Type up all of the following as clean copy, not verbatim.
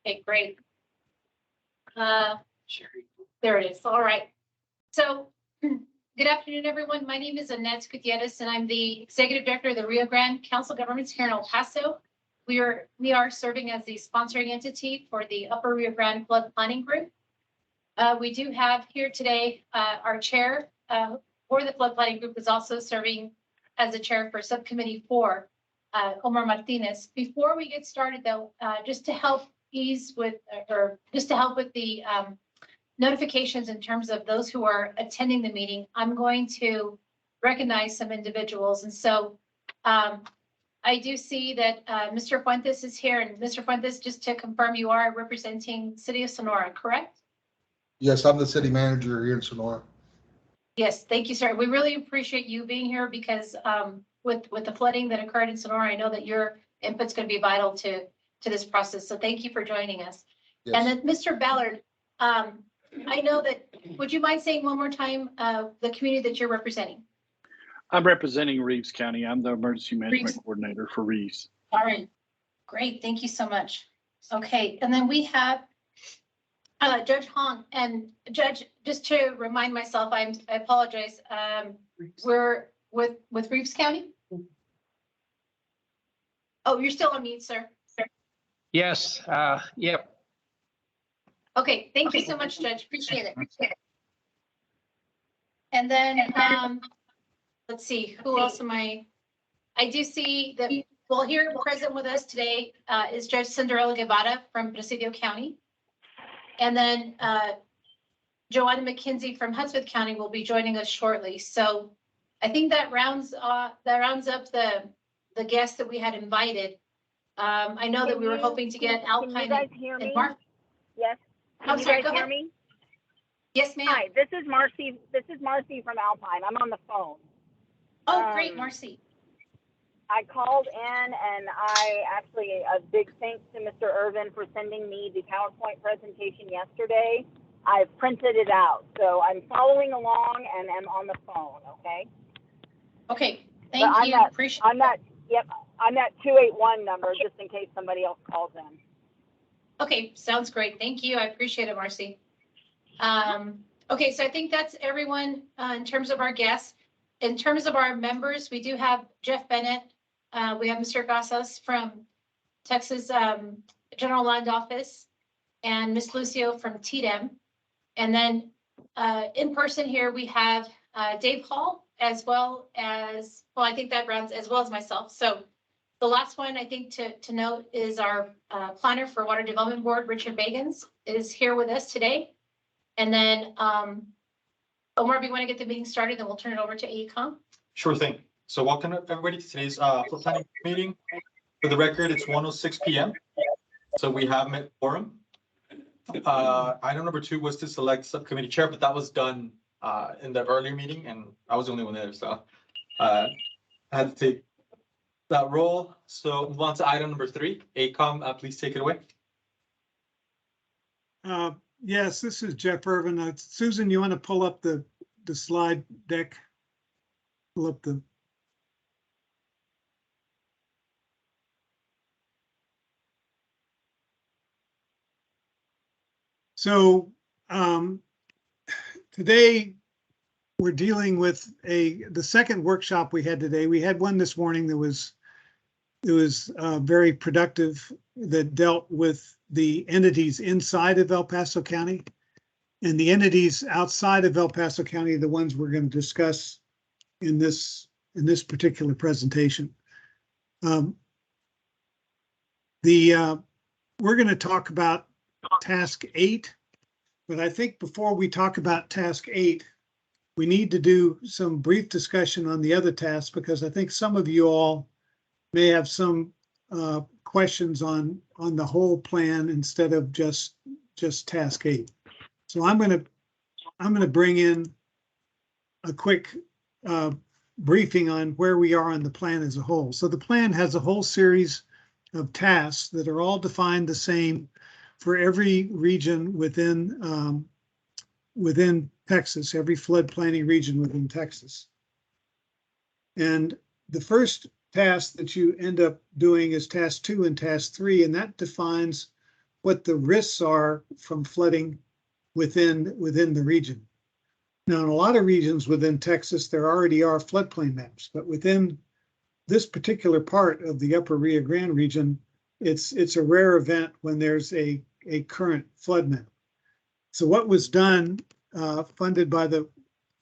Okay, great. There it is. All right. So good afternoon, everyone. My name is Annette Gutierrez, and I'm the Executive Director of the Rio Grande Council of Governments here in El Paso. We are serving as the sponsoring entity for the Upper Rio Grande Flood Planning Group. We do have here today our chair for the Flood Planning Group is also serving as the chair for Subcommittee 4, Omar Martinez. Before we get started, though, just to help ease with, or just to help with the notifications in terms of those who are attending the meeting, I'm going to recognize some individuals. And so I do see that Mr. Fuentes is here. And Mr. Fuentes, just to confirm, you are representing City of Sonora, correct? Yes, I'm the city manager here in Sonora. Yes, thank you, sir. We really appreciate you being here because with the flooding that occurred in Sonora, I know that your input's going to be vital to this process. So thank you for joining us. Yes. And then Mr. Ballard, I know that, would you mind saying one more time the community that you're representing? I'm representing Reeves County. I'm the emergency management coordinator for Reeves. All right, great. Thank you so much. Okay, and then we have Judge Hong. And Judge, just to remind myself, I apologize. We're with Reeves County. Oh, you're still on mute, sir. Yes. Yep. Okay. Thank you so much, Judge. Appreciate it. And then let's see, who else am I do see that. Well, here present with us today is Judge Cinderella Guevara from Presidio County. And then Joanna McKenzie from Hudson County will be joining us shortly. So I think that rounds up the guests that we had invited. I know that we were hoping to get Alpine. Can you guys hear me? Yes. Can you guys hear me? Yes, ma'am. Hi, this is Marcy. This is Marcy from Alpine. I'm on the phone. Oh, great, Marcy. I called in and a big thanks to Mr. Irvin for sending me the PowerPoint presentation yesterday. I've printed it out, so I'm following along and I'm on the phone, okay? Okay, thank you. Appreciate it. Yep, I'm that 281 number just in case somebody else calls in. Okay, sounds great. Thank you. I appreciate it, Marcy. Okay, so I think that's everyone in terms of our guests. In terms of our members, we do have Jeff Bennett. We have Mr. Gasas from Texas General Land Office and Ms. Lucio from TDEM. And then in person here, we have Dave Hall, as well as, well, I think that rounds as well as myself. So the last one I think to note is our planner for Water Development Board, Richard Bagans, is here with us today. And then Omar, if you want to get the meeting started, then we'll turn it over to AECOM. Sure thing. So welcome everybody to today's flood planning meeting. For the record, it's 1:06 p.m. So we have met quorum. Item number 2 was to select subcommittee chair, but that was done in the earlier meeting, and I was the only one there, so I had to take that role. So move on to item number 3. AECOM, please take it away. Yes, this is Jeff Irvin. Susan, you want to pull up the slide deck? Pull up the. So today we're dealing with the second workshop we had today. We had one this morning that was very productive, that dealt with the entities inside of El Paso County, and the entities outside of El Paso County are the ones we're going to discuss in this particular presentation. We're going to talk about task 8, but I think before we talk about task 8, we need to do some brief discussion on the other tasks, because I think some of you all may have some questions on the whole plan instead of just task 8. So I'm going to bring in a quick briefing on where we are on the plan as a whole. So the plan has a whole series of tasks that are all defined the same for every region within Texas, every flood planning region within Texas. And the first task that you end up doing is task 2 and task 3, and that defines what the risks are from flooding within the region. Now, in a lot of regions within Texas, there already are floodplain maps, but within this particular part of the Upper Rio Grande region, it's a rare event when there's a current flood map. So what was done, funded by the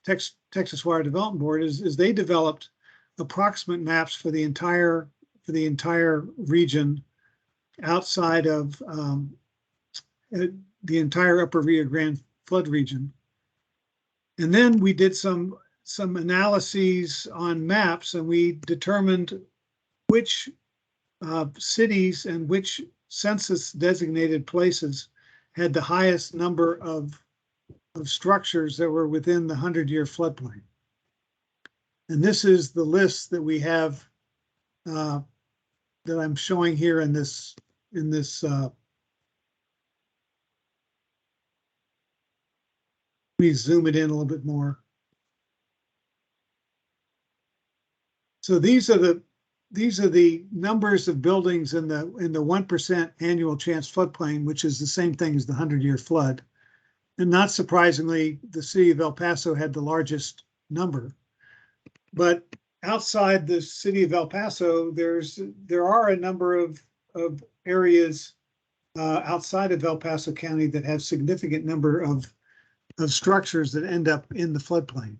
Texas Water Development Board, is they developed approximate maps for the entire region outside of the entire Upper Rio Grande flood region. And then we did some analyses on maps, and we determined which cities and which census designated places had the highest number of structures that were within the 100-year floodplain. And this is the list that we have that I'm showing here in this let me zoom it in a little bit more. So these are the numbers of buildings in the 1% annual chance floodplain, which is the same thing as the 100-year flood. And not surprisingly, the city of El Paso had the largest number. But outside the city of El Paso, there are a number of areas outside of El Paso County that have significant number of structures that end up in the floodplain.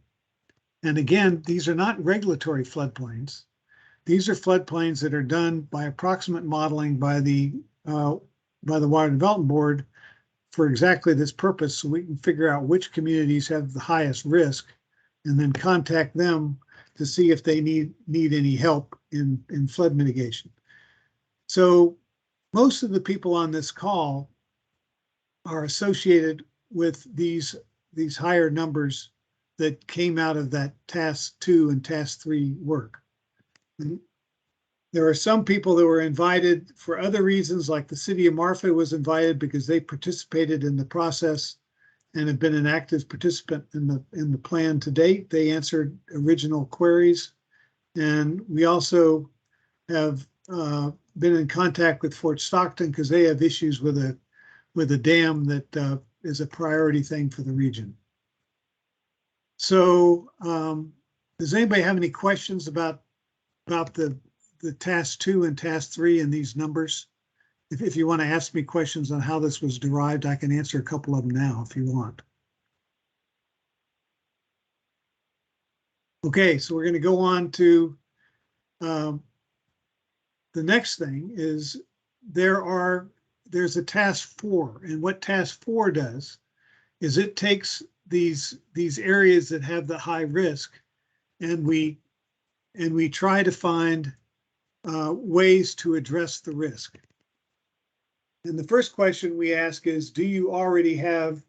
And again, these are not regulatory floodplains. These are floodplains that are done by approximate modeling by the Water Development Board for exactly this purpose, so we can figure out which communities have the highest risk and then contact them to see if they need any help in flood mitigation. So most of the people on this call are associated with these higher numbers that came out of that task 2 and task 3 work. And there are some people that were invited for other reasons, like the city of Marfa was invited because they participated in the process and have been an active participant in the plan to date. They answered original queries. And we also have been in contact with Fort Stockton because they have issues with a dam that is a priority thing for the region. So does anybody have any questions about the task 2 and task 3 and these numbers? If you want to ask me questions on how this was derived, I can answer a couple of them now if you want. Okay, so we're going to go on to the next thing is there's a task 4, and what task 4 does is it takes these areas that have the high risk, and we try to find ways to address the risk. And the first question we ask is, do you already have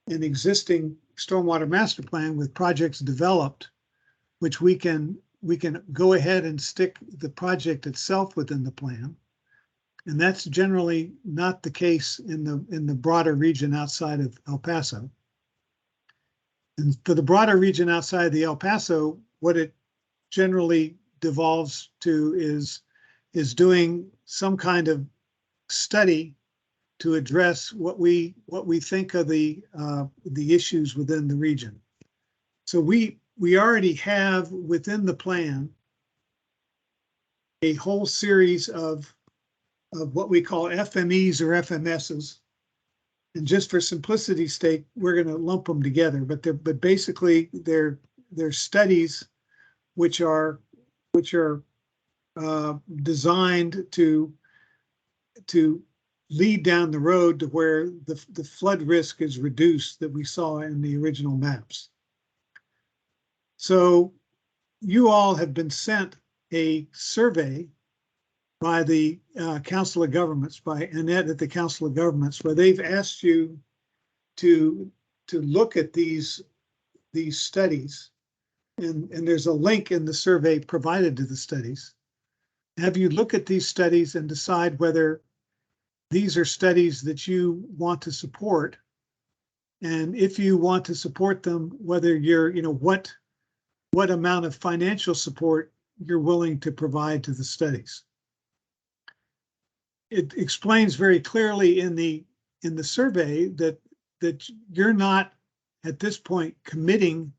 an existing stormwater master plan with projects developed, which we can go ahead and stick the project itself within the plan? And that's generally not the case in the broader region outside of El Paso. And for the broader region outside of the El Paso, what it generally devolves to is doing some kind of study to address what we think are the issues within the region. So we already have within the plan a whole series of what we call FMEs or FMSs. And just for simplicity's sake, we're going to lump them together. But basically they're studies which are designed to lead down the road to where the flood risk is reduced that we saw in the original maps. So you all have been sent a survey by the Council of Governments, by Annette at the Council of Governments, where they've asked you to look at these studies. And there's a link in the survey provided to the studies. Have you look at these studies and decide whether these are studies that you want to support? And if you want to support them, whether you're, what amount of financial support you're willing to provide to the studies. it explains very clearly in the survey that you're not at this point committing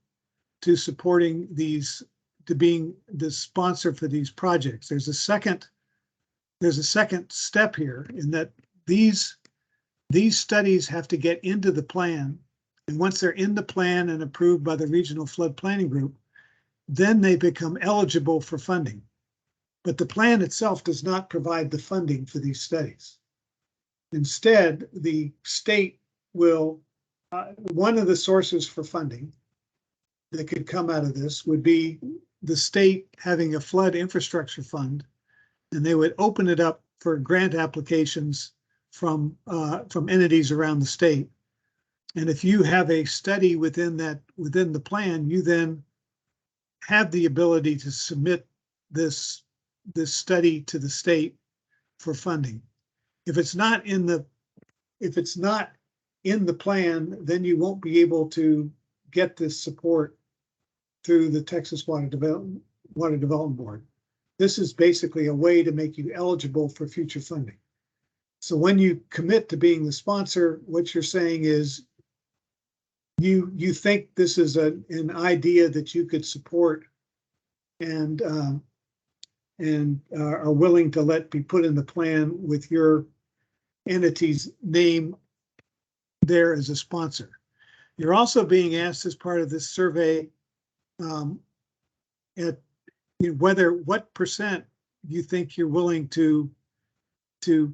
to supporting these, to being the sponsor for these projects. There's a second step here in that these studies have to get into the plan. And once they're in the plan and approved by the Regional Flood Planning Group, then they become eligible for funding. But the plan itself does not provide the funding for these studies. Instead, the state will, one of the sources for funding that could come out of this would be the state having a flood infrastructure fund, and they would open it up for grant applications from entities around the state. And if you have a study within the plan, you then have the ability to submit this study to the state for funding. If it's not in the plan, then you won't be able to get this support through the Texas Water Development Board. This is basically a way to make you eligible for future funding. So when you commit to being the sponsor, what you're saying is you think this is an idea that you could support and are willing to be put in the plan with your entity's name there as a sponsor. You're also being asked as part of this survey what percent you think you're willing to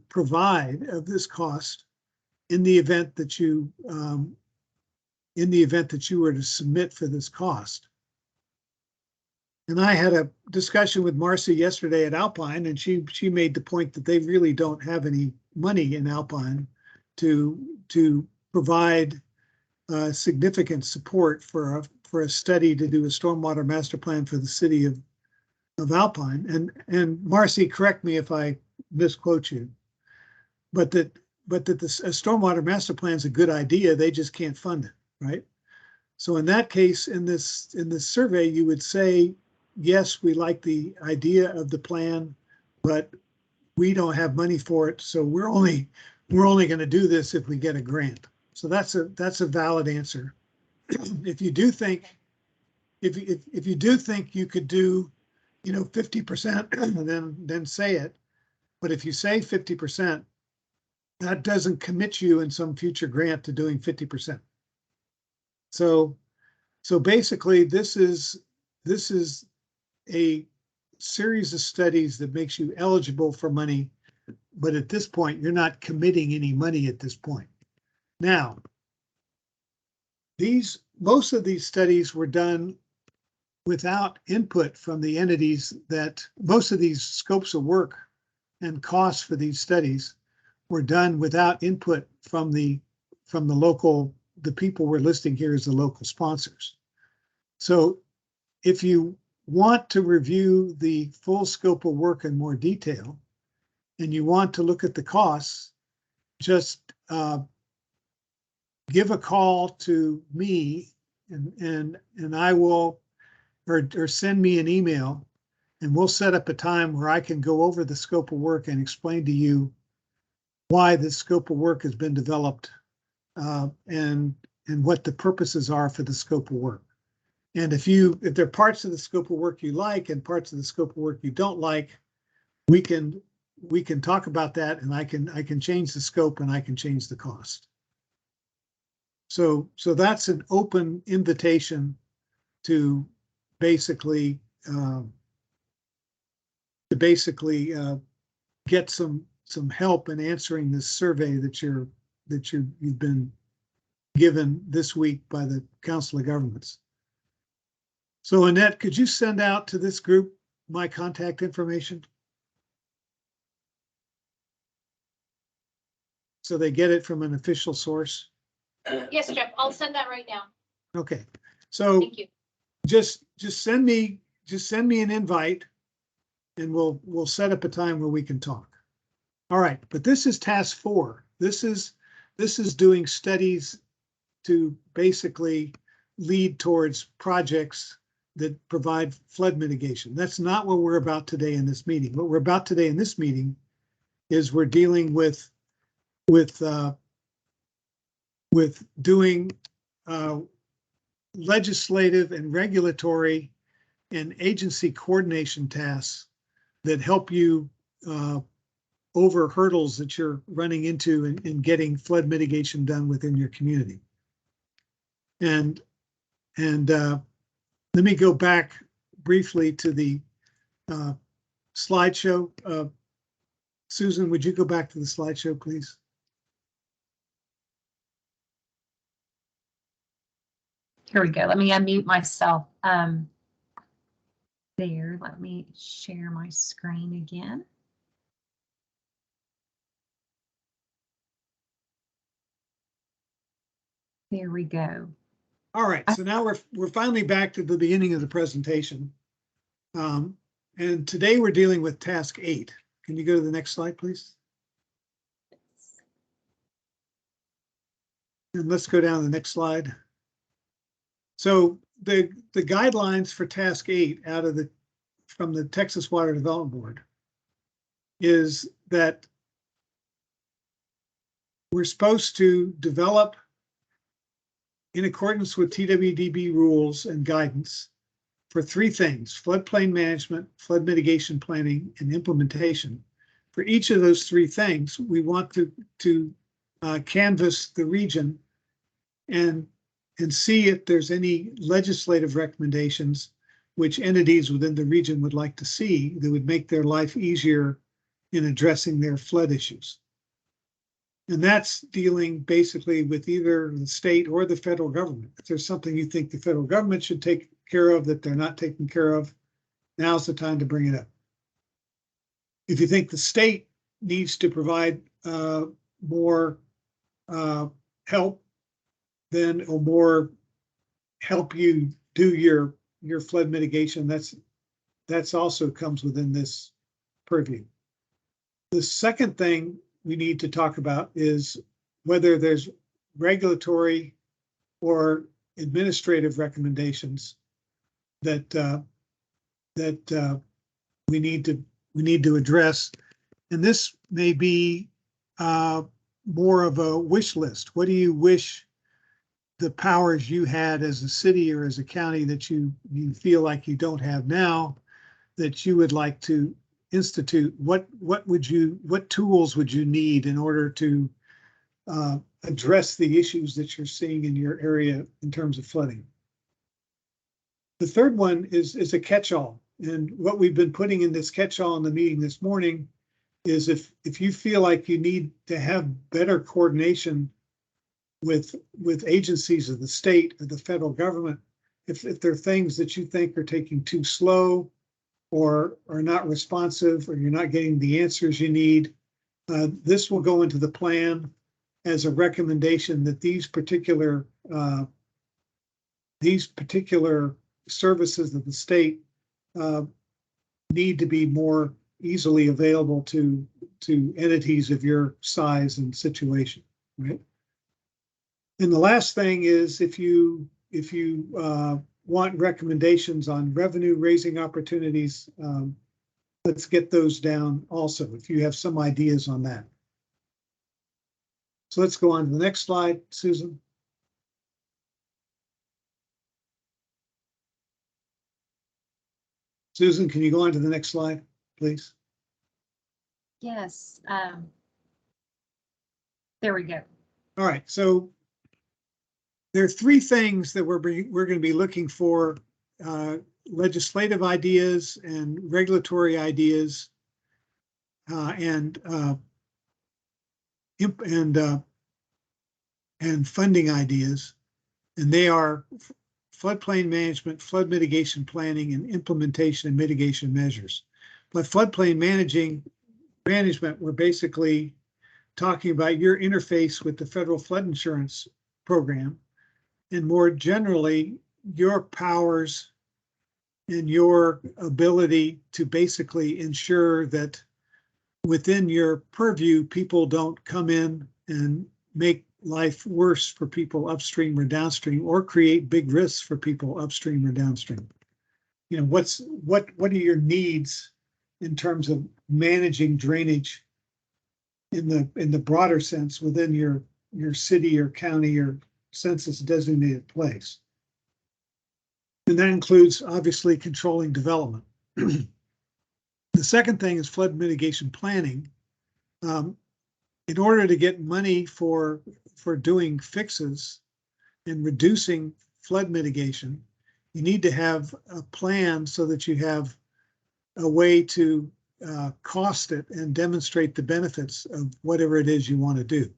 provide of this cost in the event that you were to submit for this cost. And I had a discussion with Marcy yesterday at Alpine, and she made the point that they really don't have any money in Alpine to provide significant support for a study to do a stormwater master plan for the city of Alpine. And Marcy, correct me if I misquote you, but that a stormwater master plan is a good idea. They just can't fund it, right? So in that case, in this survey, you would say, yes, we like the idea of the plan, but we don't have money for it. So we're only going to do this if we get a grant. So that's a valid answer. If you do think you could do, 50%, then say it. But if you say 50%, that doesn't commit you in some future grant to doing 50%. So basically, this is a series of studies that makes you eligible for money, but at this point, you're not committing any money at this point. Now, most of these studies were done without input from the entities that most of these scopes of work and costs for these studies were done without input from the people we're listing here as the local sponsors. So if you want to review the full scope of work in more detail and you want to look at the costs, just give a call to me and I will, or send me an email, and we'll set up a time where I can go over the scope of work and explain to you why this scope of work has been developed and what the purposes are for the scope of work. And if there are parts of the scope of work you like and parts of the scope of work you don't like, we can talk about that, and I can change the scope and I can change the cost. So that's an open invitation to basically get some help in answering this survey that you've been given this week by the Council of Governments. So Annette, could you send out to this group my contact information so they get it from an official source? Yes, Jeff, I'll send that right now. Okay, so Thank you. just send me an invite, and we'll set up a time where we can talk. All right, but this is task 4. This is doing studies to basically lead towards projects that provide flood mitigation. That's not what we're about today in this meeting. What we're about today in this meeting is we're dealing with doing legislative and regulatory and agency coordination tasks that help you over hurdles that you're running into in getting flood mitigation done within your community. And let me go back briefly to the slideshow. Susan, would you go back to the slideshow, please? Here we go. Let me unmute myself. There, let me share my screen again. There we go. All right, so now we're finally back to the beginning of the presentation. And today we're dealing with task 8. Can you go to the next slide, please? And let's go down to the next slide. So the guidelines for task 8 from the Texas Water Development Board is that we're supposed to develop, in accordance with TWDB rules and guidance, for 3 things: floodplain management, flood mitigation planning, and implementation. For each of those 3 things, we want to canvass the region and see if there's any legislative recommendations which entities within the region would like to see that would make their life easier in addressing their flood issues. And that's dealing basically with either the state or the federal government. If there's something you think the federal government should take care of that they're not taking care of, now's the time to bring it up. If you think the state needs to provide more help, then, or more help you do your flood mitigation, that's also comes within this purview. The second thing we need to talk about is whether there's regulatory or administrative recommendations that we need to address. And this may be more of a wish list. What do you wish the powers you had as a city or as a county that you feel like you don't have now, that you would like to institute? What tools would you need in order to address the issues that you're seeing in your area in terms of flooding? The third one is a catch-all, and what we've been putting in this catch-all in the meeting this morning is if you feel like you need to have better coordination with agencies of the state or the federal government, if there are things that you think are taking too slow or are not responsive, or you're not getting the answers you need, this will go into the plan as a recommendation that these particular services of the state need to be more easily available to entities of your size and situation, right? And the last thing is, if you want recommendations on revenue raising opportunities, let's get those down also, if you have some ideas on that. So let's go on to the next slide, Susan. Susan, can you go on to the next slide, please? Yes. There we go. All right, so there are 3 things that we're going to be looking for: legislative ideas and regulatory ideas, and funding ideas, and they are floodplain management, flood mitigation planning, and implementation and mitigation measures. By floodplain management, we're basically talking about your interface with the federal flood insurance program, and more generally, your powers and your ability to basically ensure that within your purview, people don't come in and make life worse for people upstream or downstream, or create big risks for people upstream or downstream. You know, what are your needs in terms of managing drainage in the broader sense within your city or county or census designated place. And that includes obviously controlling development. The second thing is flood mitigation planning. In order to get money for doing fixes and reducing flood mitigation, you need to have a plan so that you have a way to cost it and demonstrate the benefits of whatever it is you want to do.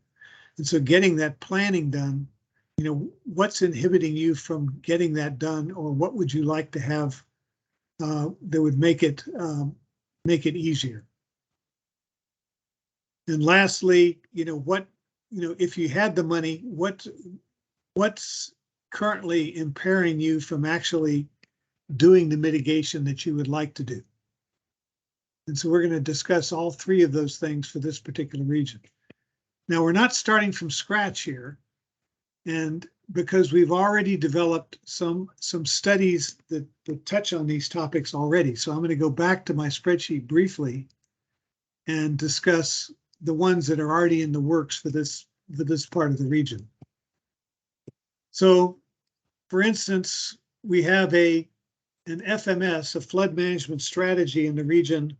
And so getting that planning done, you know, what's inhibiting you from getting that done, or what would you like to have that would make it easier? And lastly, you know, if you had the money, what's currently impairing you from actually doing the mitigation that you would like to do? And so we're going to discuss all three of those things for this particular region. Now, we're not starting from scratch here, and because we've already developed some studies that touch on these topics already. So I'm going to go back to my spreadsheet briefly and discuss the ones that are already in the works for this part of the region. So, for instance, we have an FMS, a flood management strategy in the region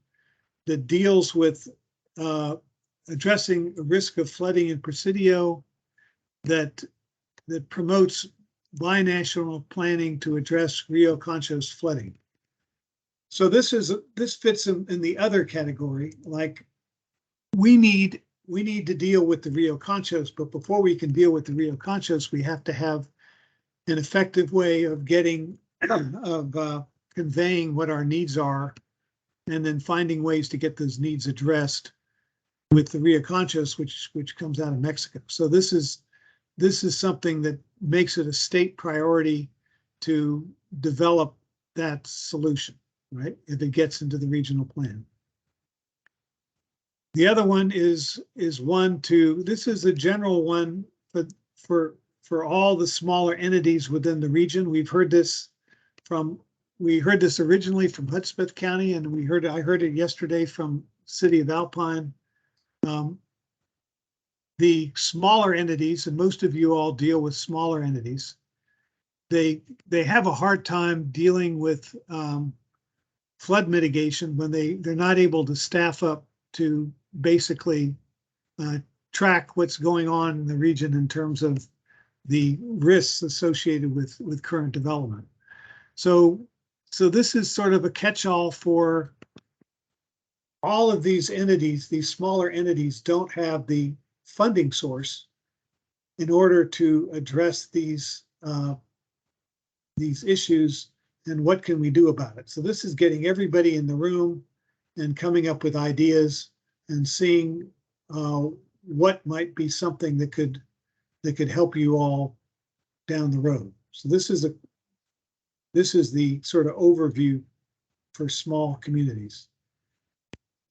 that deals with addressing the risk of flooding in Presidio, that promotes binational planning to address Rio Concho's flooding. So this fits in the other category. Like, we need to deal with the Rio Conchos, but before we can deal with the Rio Conchos, we have to have an effective way of conveying what our needs are, and then finding ways to get those needs addressed with the Rio Conchos, which comes out of Mexico. So this is something that makes it a state priority to develop that solution, right? If it gets into the regional plan. The other one is this is a general one, but for all the smaller entities within the region. We heard this originally from Hudson County, and I heard it yesterday from City of Alpine. The smaller entities, and most of you all deal with smaller entities, they have a hard time dealing with flood mitigation when they're not able to staff up to basically track what's going on in the region in terms of the risks associated with current development. So this is sort of a catch-all for all of these entities. These smaller entities don't have the funding source in order to address these issues, and what can we do about it? So this is getting everybody in the room and coming up with ideas and seeing what might be something that could help you all down the road. So this is the sort of overview for small communities.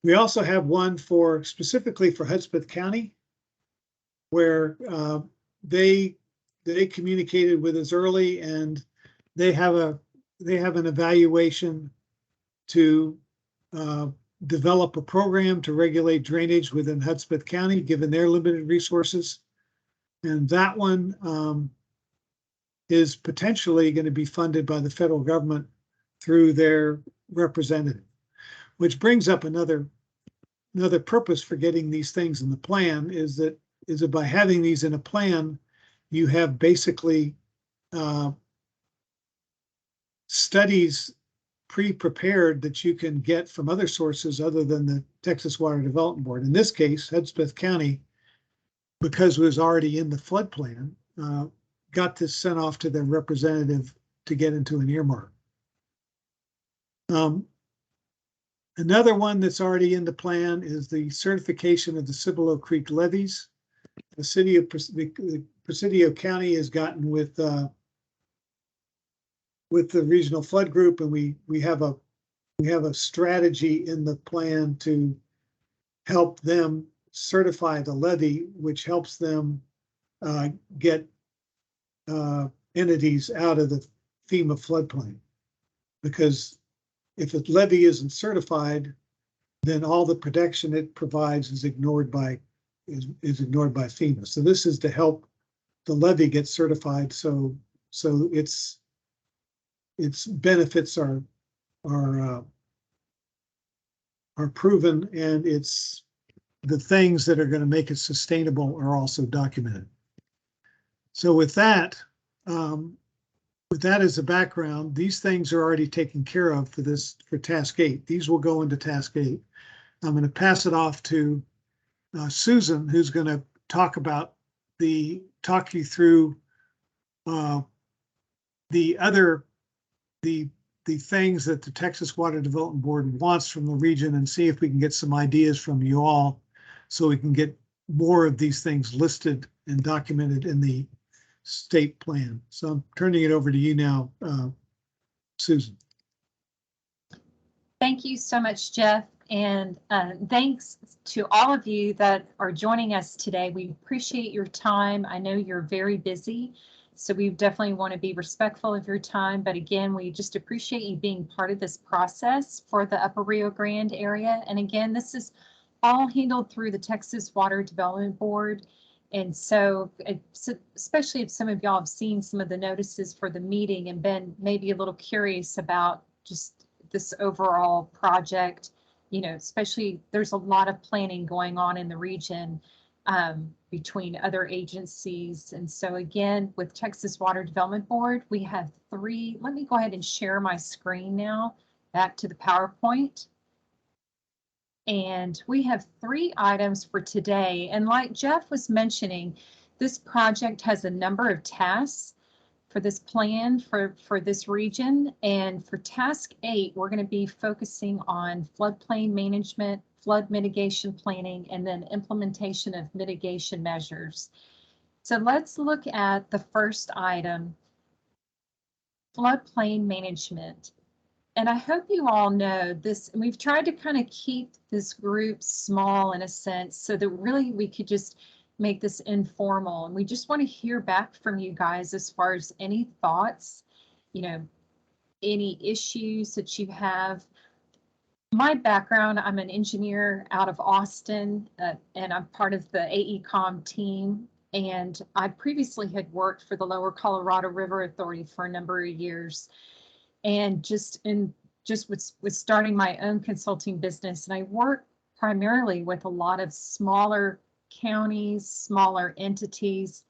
We also have one specifically for Hudson County, where they communicated with us early, and they have an evaluation to develop a program to regulate drainage within Hudson County, given their limited resources. And that one is potentially going to be funded by the federal government through their representative, which brings up another purpose for getting these things in the plan, is that by having these in a plan, you have basically studies pre-prepared that you can get from other sources other than the Texas Water Development Board. In this case, Hudson County, because it was already in the flood plan, got this sent off to their representative to get into an earmark. Another one that's already in the plan is the certification of the Cibolo Creek levees. The city of Presidio County has gotten with the regional flood group, and we have a strategy in the plan to help them certify the levee, which helps them get entities out of the FEMA floodplain. Because if a levee isn't certified, then all the protection it provides is ignored by is ignored by FEMA. So this is to help the levee get certified. So its benefits are proven, and it's the things that are going to make it sustainable are also documented. So with that as a background, these things are already taken care of for task 8. These will go into task 8. I'm going to pass it off to Susan, who's going to talk you through the things that the Texas Water Development Board wants from the region, and see if we can get some ideas from you all so we can get more of these things listed and documented in the state plan. So I'm turning it over to you now, Susan. Thank you so much, Jeff. And thanks to all of you that are joining us today. We appreciate your time. I know you're very busy, so we definitely want to be respectful of your time. But again, we just appreciate you being part of this process for the Upper Rio Grande area. And again, this is all handled through the Texas Water Development Board. And so, especially if some of y'all have seen some of the notices for the meeting and been maybe a little curious about just this overall project, you know, especially there's a lot of planning going on in the region between other agencies. And so again, with Texas Water Development Board, we have 3, let me go ahead and share my screen now, back to the PowerPoint. And we have 3 items for today. And like Jeff was mentioning, this project has a number of tasks for this plan for this region. And for task 8, we're going to be focusing on floodplain management, flood mitigation planning, and then implementation of mitigation measures. So let's look at the first item, floodplain management. And I hope you all know this, and we've tried to kind of keep this group small in a sense so that really we could just make this informal. And we just want to hear back from you guys as far as any thoughts, you know, any issues that you have. My background, I'm an engineer out of Austin, and I'm part of the AECOM team. And I previously had worked for the Lower Colorado River Authority for a number of years. And just with starting my own consulting business, and I work primarily with a lot of smaller counties, smaller entities.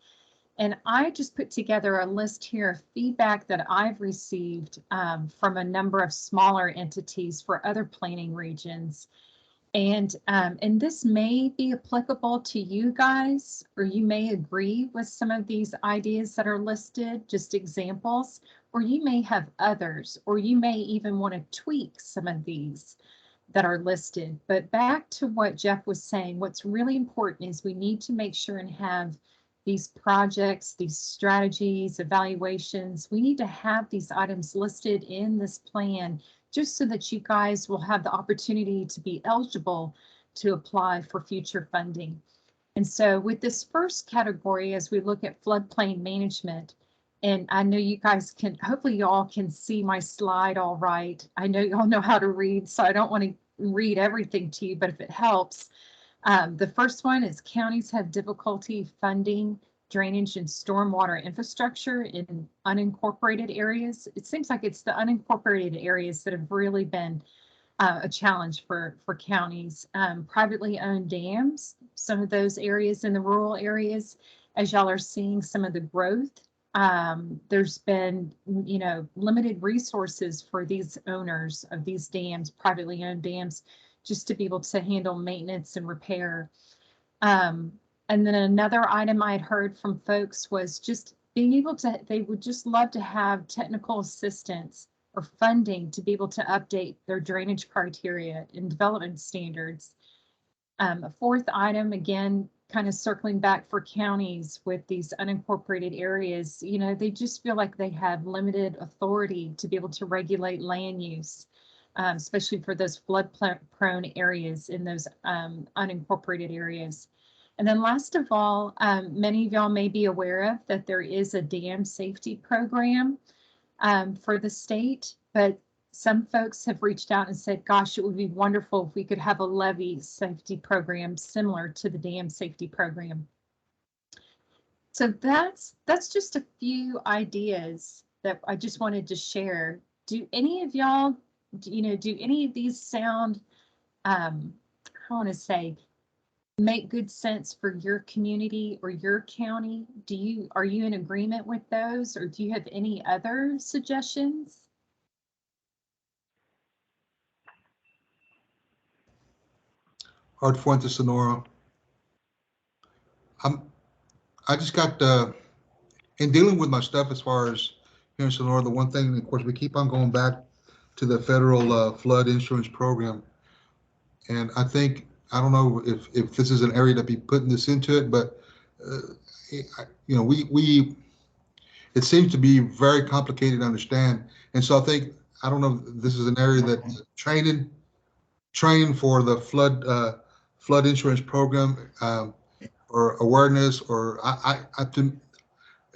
And I just put together a list here of feedback that I've received from a number of smaller entities for other planning regions. And this may be applicable to you guys, or you may agree with some of these ideas that are listed, just examples, or you may have others, or you may even want to tweak some of these that are listed. But back to what Jeff was saying, what's really important is we need to make sure and have these projects, these strategies, evaluations, we need to have these items listed in this plan just so that you guys will have the opportunity to be eligible to apply for future funding. And so with this first category, as we look at floodplain management, and I know you guys can, hopefully you all can see my slide all right. I know you all know how to read, so I don't want to read everything to you, but if it helps, the first one is counties have difficulty funding drainage and stormwater infrastructure in unincorporated areas. It seems like it's the unincorporated areas that have really been a challenge for counties. Privately owned dams, some of those areas in the rural areas, as y'all are seeing some of the growth, there's been, you know, limited resources for these owners of these dams, privately owned dams, just to be able to handle maintenance and repair. And then another item I had heard from folks was just being able to, they would just love to have technical assistance or funding to be able to update their drainage criteria and development standards. A fourth item, again, kind of circling back for counties with these unincorporated areas, you know, they just feel like they have limited authority to be able to regulate land use, especially for those flood-prone areas in those unincorporated areas. And then last of all, many of y'all may be aware of that there is a dam safety program for the state, but some folks have reached out and said, gosh, it would be wonderful if we could have a levee safety program similar to the dam safety program. So that's just a few ideas that I just wanted to share. Do any of y'all, do any of these sound, I want to say, make good sense for your community or your county? Are you in agreement with those, or do you have any other suggestions? Art Fuentes, Sonora. I just got, in dealing with my stuff as far as here in Sonora, the one thing, of course, we keep on going back to the federal flood insurance program. And I think, I don't know if this is an area to be putting this into it, but, it seems to be very complicated to understand. And so I think, I don't know, if this is an area that training for the flood insurance program, or awareness, or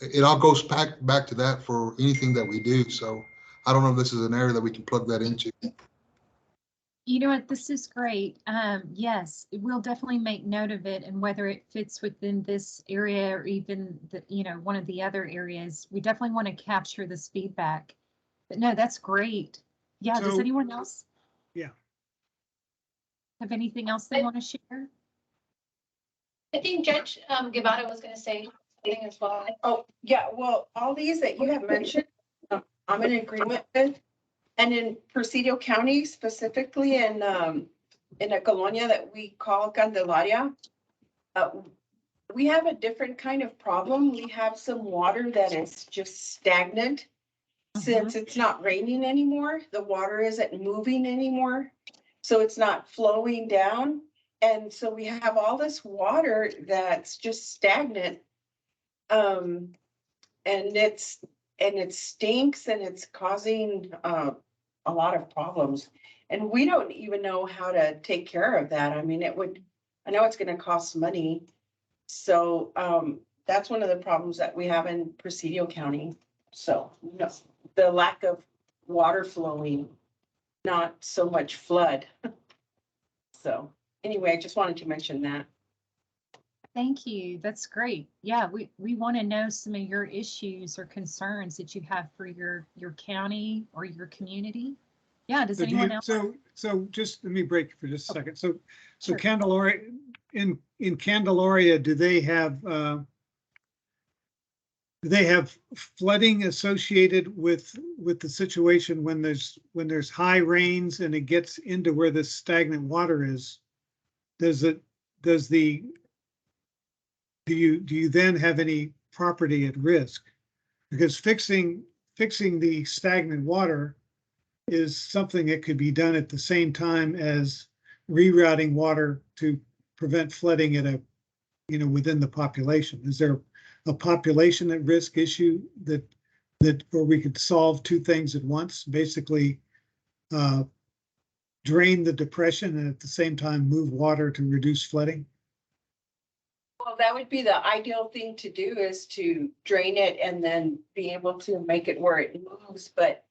it all goes back to that for anything that we do. So I don't know if this is an area that we can plug that into. You know what, this is great. Yes, we'll definitely make note of it, and whether it fits within this area or even one of the other areas, we definitely want to capture this feedback. But no, that's great. Yeah, does anyone else? Yeah. Have anything else they want to share? I think Judge Guevara was going to say something as well. Oh, yeah, well, all these that you have mentioned, I'm in agreement with. And in Presidio County specifically, in a colonia that we call Candelaria, we have a different kind of problem. We have some water that is just stagnant. Since it's not raining anymore, the water isn't moving anymore. So it's not flowing down. And so we have all this water that's just stagnant. And it stinks, and it's causing a lot of problems. And we don't even know how to take care of that. I mean, I know it's going to cost money. So that's one of the problems that we have in Presidio County. So no, the lack of water flowing, not so much flood. So anyway, I just wanted to mention that. Thank you. That's great. Yeah, we want to know some of your issues or concerns that you have for your county or your community. Yeah, does anyone else? So just let me break for just a second. So Sure. Candelaria, in Candelaria, do they have flooding associated with the situation when there's high rains and it gets into where the stagnant water is? Do you then have any property at risk? Because fixing the stagnant water is something that could be done at the same time as rerouting water to prevent flooding at within the population. Is there a population at risk issue that where we could solve two things at once, basically drain the depression and at the same time move water to reduce flooding? Well, that would be the ideal thing to do, is to drain it and then be able to make it where it moves. But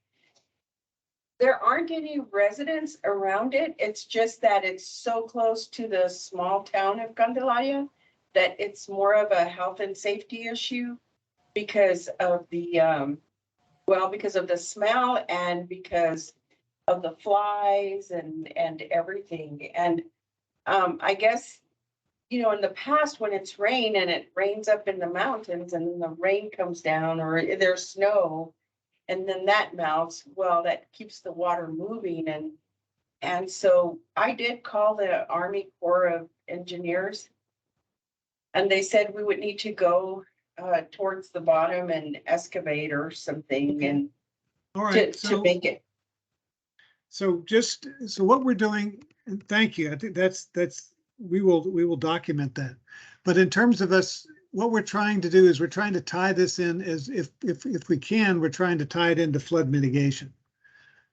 there aren't any residents around it. It's just that it's so close to the small town of Candelaria that it's more of a health and safety issue because of the, because of the smell and because of the flies and everything. And I guess, in the past, when it's rained and it rains up in the mountains and then the rain comes down or there's snow and then that melts, well, that keeps the water moving. And so I did call the Army Corps of Engineers, and they said we would need to go towards the bottom and excavate or something and All right, to make it. So what we're doing, and thank you. I think that's we will document that. But in terms of us, what we're trying to do is we're trying to tie this in as if we can, we're trying to tie it into flood mitigation.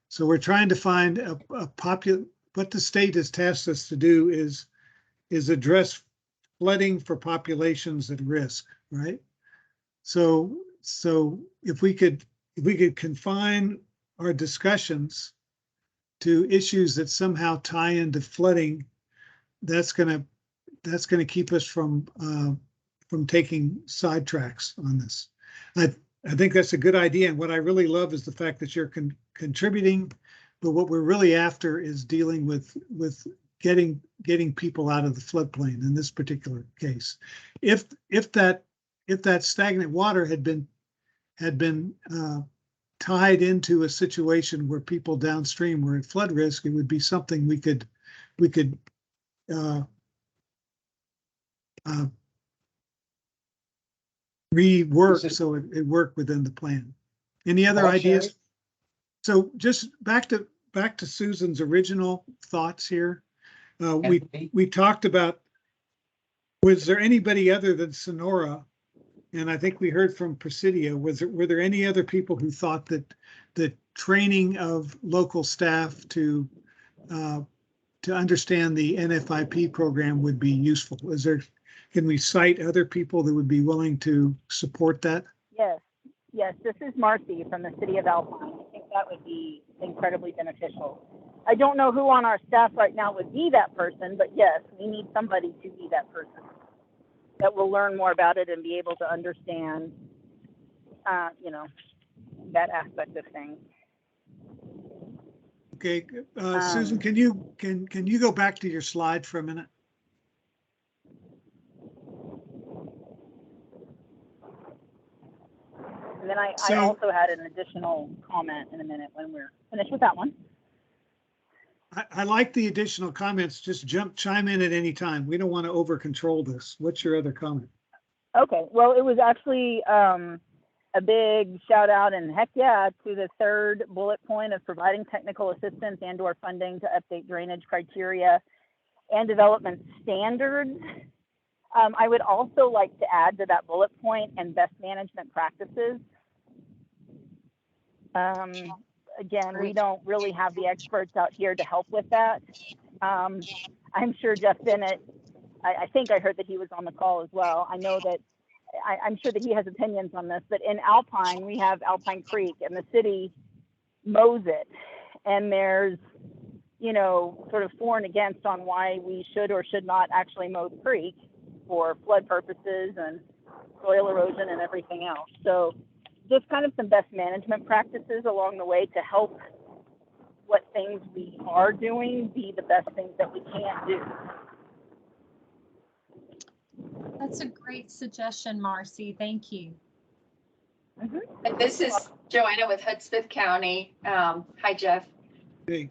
So we're trying to find what the state has tasked us to do is address flooding for populations at risk, right? So if we could confine our discussions to issues that somehow tie into flooding, that's gonna keep us from taking sidetracks on this. I think that's a good idea, and what I really love is the fact that you're contributing, but what we're really after is dealing with getting people out of the floodplain in this particular case. If that stagnant water had been tied into a situation where people downstream were at flood risk, it would be something we could rework so it worked within the plan. Any other ideas? So just back to Susan's original thoughts here. We talked about, was there anybody other than Sonora? And I think we heard from Presidio. Were there any other people who thought that the training of local staff to understand the NFIP program would be useful? Can we cite other people that would be willing to support that? Yes, this is Marcy from the city of Alpine. I think that would be incredibly beneficial. I don't know who on our staff right now would be that person, but yes, we need somebody to be that person that will learn more about it and be able to understand, that aspect of things. Okay, Susan, can you go back to your slide for a minute? And then I also had an additional comment in a minute when we're finished with that one. I like the additional comments. Just chime in at any time. We don't want to over control this. What's your other comment? Okay, well, it was actually a big shout out and heck yeah to the third bullet point of providing technical assistance and/or funding to update drainage criteria and development standards. I would also like to add to that bullet point and best management practices. Again, we don't really have the experts out here to help with that. I'm sure Jeff Bennett, I think I heard that he was on the call as well. I know that, I'm sure that he has opinions on this, but in Alpine, we have Alpine Creek and the city mows it. And there's, sort of for and against on why we should or should not actually mow the creek for flood purposes and soil erosion and everything else. So just kind of some best management practices along the way to help what things we are doing be the best things that we can do. That's a great suggestion, Marcy. Thank you. And this is Joanna with Hudson County. Hi, Jeff. Hey.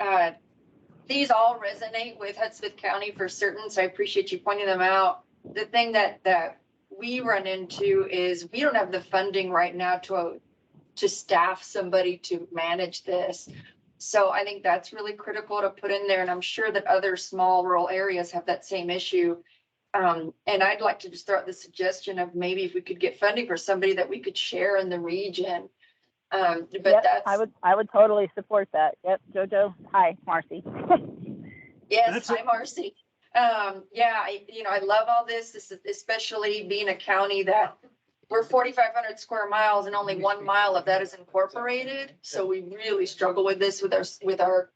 These all resonate with Hudson County for certain, so I appreciate you pointing them out. The thing that we run into is we don't have the funding right now to staff somebody to manage this. So I think that's really critical to put in there, and I'm sure that other small rural areas have that same issue. And I'd like to just throw out the suggestion of maybe if we could get funding for somebody that we could share in the region. But yep, that's I would totally support that. Yep, Jojo. Hi, Marcy. Yes, hi, Marcy. Yeah, I love all this. This is especially being a county that we're 4,500 square miles and only 1 mile of that is incorporated. So we really struggle with this with our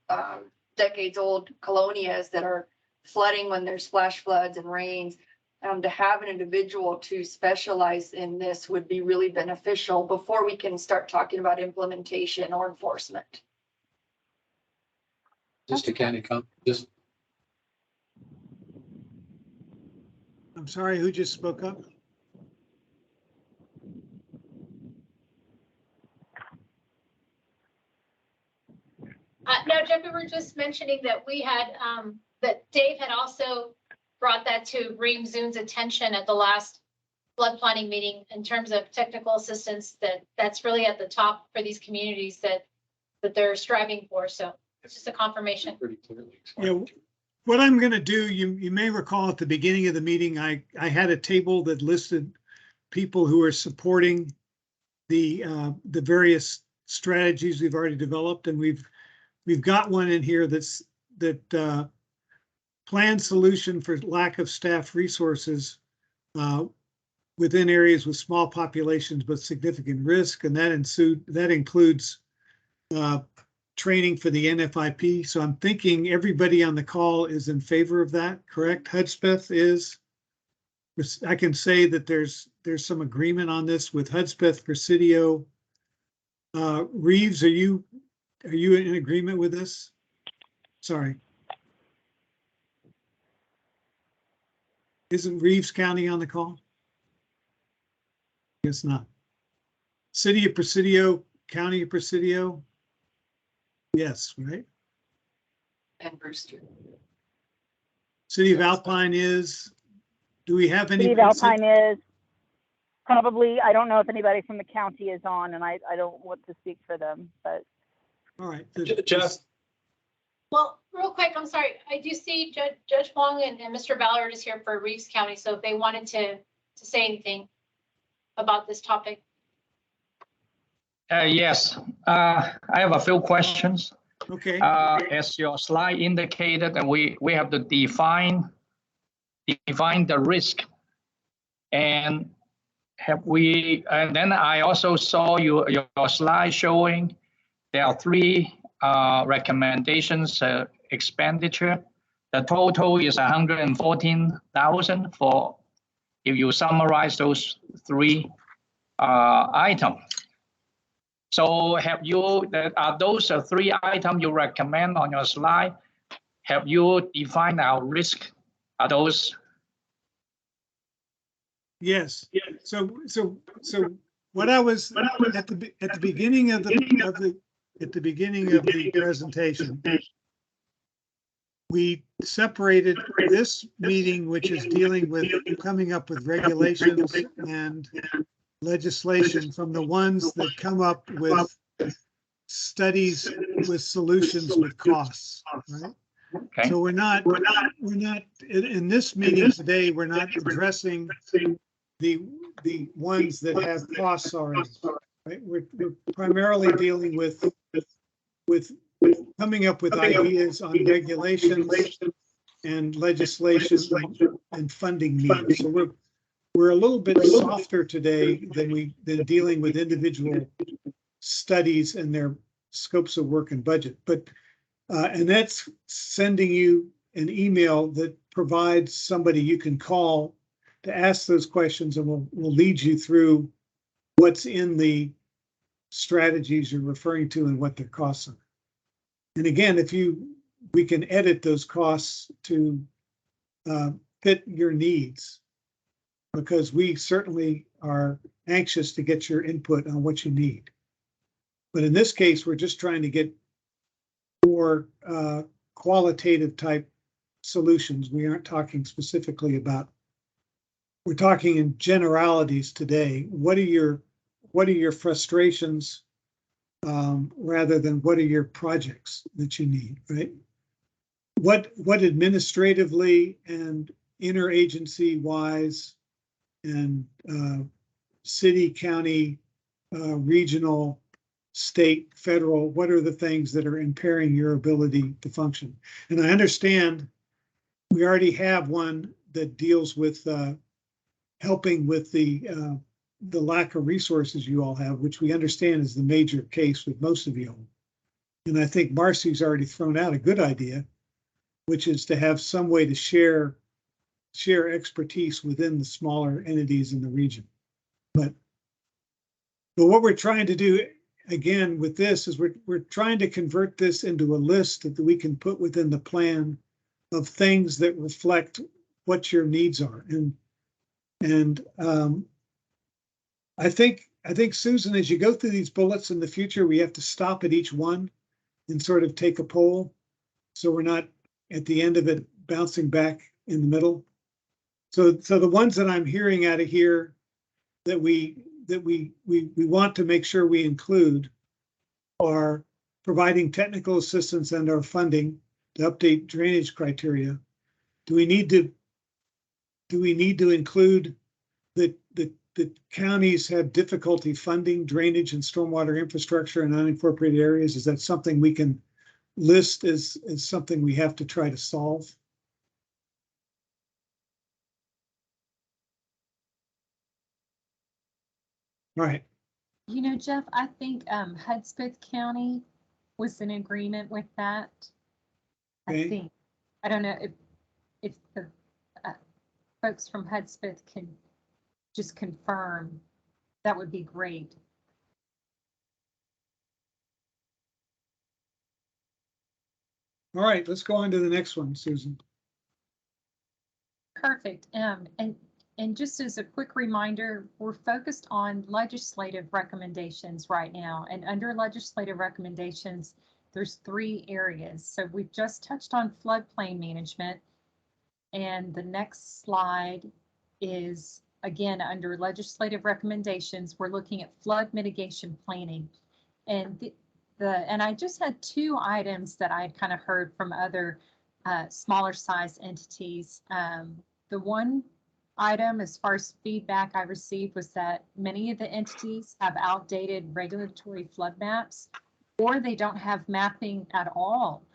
decades old colonias that are flooding when there's flash floods and rains. To have an individual to specialize in this would be really beneficial before we can start talking about implementation or enforcement. Just a county just. I'm sorry, who just spoke up? No, Jeff, we were just mentioning that we had, that Dave had also brought that to Reem Zoon's attention at the last flood planning meeting in terms of technical assistance, that's really at the top for these communities that they're striving for. So it's just a confirmation. Yeah, what I'm going to do, you may recall at the beginning of the meeting, I had a table that listed people who are supporting the various strategies we've already developed, and we've got one in here that planned solution for lack of staff resources within areas with small populations but significant risk, and that includes training for the NFIP. So I'm thinking everybody on the call is in favor of that, correct? Hudspeth is. I can say that there's some agreement on this with Hudspeth, Presidio. Reeves, are you in agreement with this? Sorry. Isn't Reeves County on the call? Guess not. City of Presidio, County of Presidio? Yes, right? And Brewster. City of Alpine is, do we have any? City of Alpine is probably, I don't know if anybody from the county is on, and I don't want to speak for them, but. All right. Jeff, Well, real quick, I'm sorry. I do see Judge Wong and Mr. Ballard is here for Reeves County. So if they wanted to say anything about this topic. Yes, I have a few questions. Okay. As your slide indicated, that we have to define the risk. And and then I also saw your slide showing there are 3 recommendations expenditure. The total is 114,000 for, if you summarize those 3 items. So are those 3 items you recommend on your slide? Have you defined our risk? Are those? Yes. So what I was at the beginning of the presentation, we separated this meeting, which is dealing with coming up with regulations and legislation, from the ones that come up with studies with solutions with costs, right? Okay. So we're not in this meeting today, we're not addressing the ones that have costs already, right? We're primarily dealing with coming up with ideas on regulations and legislation and funding needs. So we're a little bit softer today than dealing with individual studies and their scopes of work and budget. But and that's sending you an email that provides somebody you can call to ask those questions, and we'll lead you through what's in the strategies you're referring to and what their costs are. And again, we can edit those costs to fit your needs, because we certainly are anxious to get your input on what you need. But in this case, we're just trying to get more qualitative type solutions. We aren't talking specifically about, we're talking in generalities today. What are your frustrations rather than what are your projects that you need, right? What administratively and interagency wise and city, county, regional, state, federal, what are the things that are impairing your ability to function? And I understand we already have one that deals with helping with the lack of resources you all have, which we understand is the major case with most of you all. And I think Marcy's already thrown out a good idea, which is to have some way to share expertise within the smaller entities in the region. But what we're trying to do, again, with this is we're trying to convert this into a list that we can put within the plan of things that reflect what your needs are. And I think Susan, as you go through these bullets in the future, we have to stop at each one and sort of take a poll, so we're not at the end of it bouncing back in the middle. So the ones that I'm hearing out of here that we want to make sure we include are providing technical assistance and our funding to update drainage criteria. Do we need to include that the counties have difficulty funding drainage and stormwater infrastructure in unincorporated areas? Is that something we can list as something we have to try to solve? All right. You know, Jeff, I think Hudspeth County was in agreement with that. I Okay. think. I don't know if the folks from Hudspeth can just confirm, that would be great. All right, let's go on to the next one, Susan. Perfect. And just as a quick reminder, we're focused on legislative recommendations right now. And under legislative recommendations, there's 3 areas. So we've just touched on floodplain management. And the next slide is, again, under legislative recommendations, we're looking at flood mitigation planning. And and I just had 2 items that I'd kind of heard from other smaller size entities. The one item, as far as feedback I received, was that many of the entities have outdated regulatory flood maps, or they don't have mapping at all,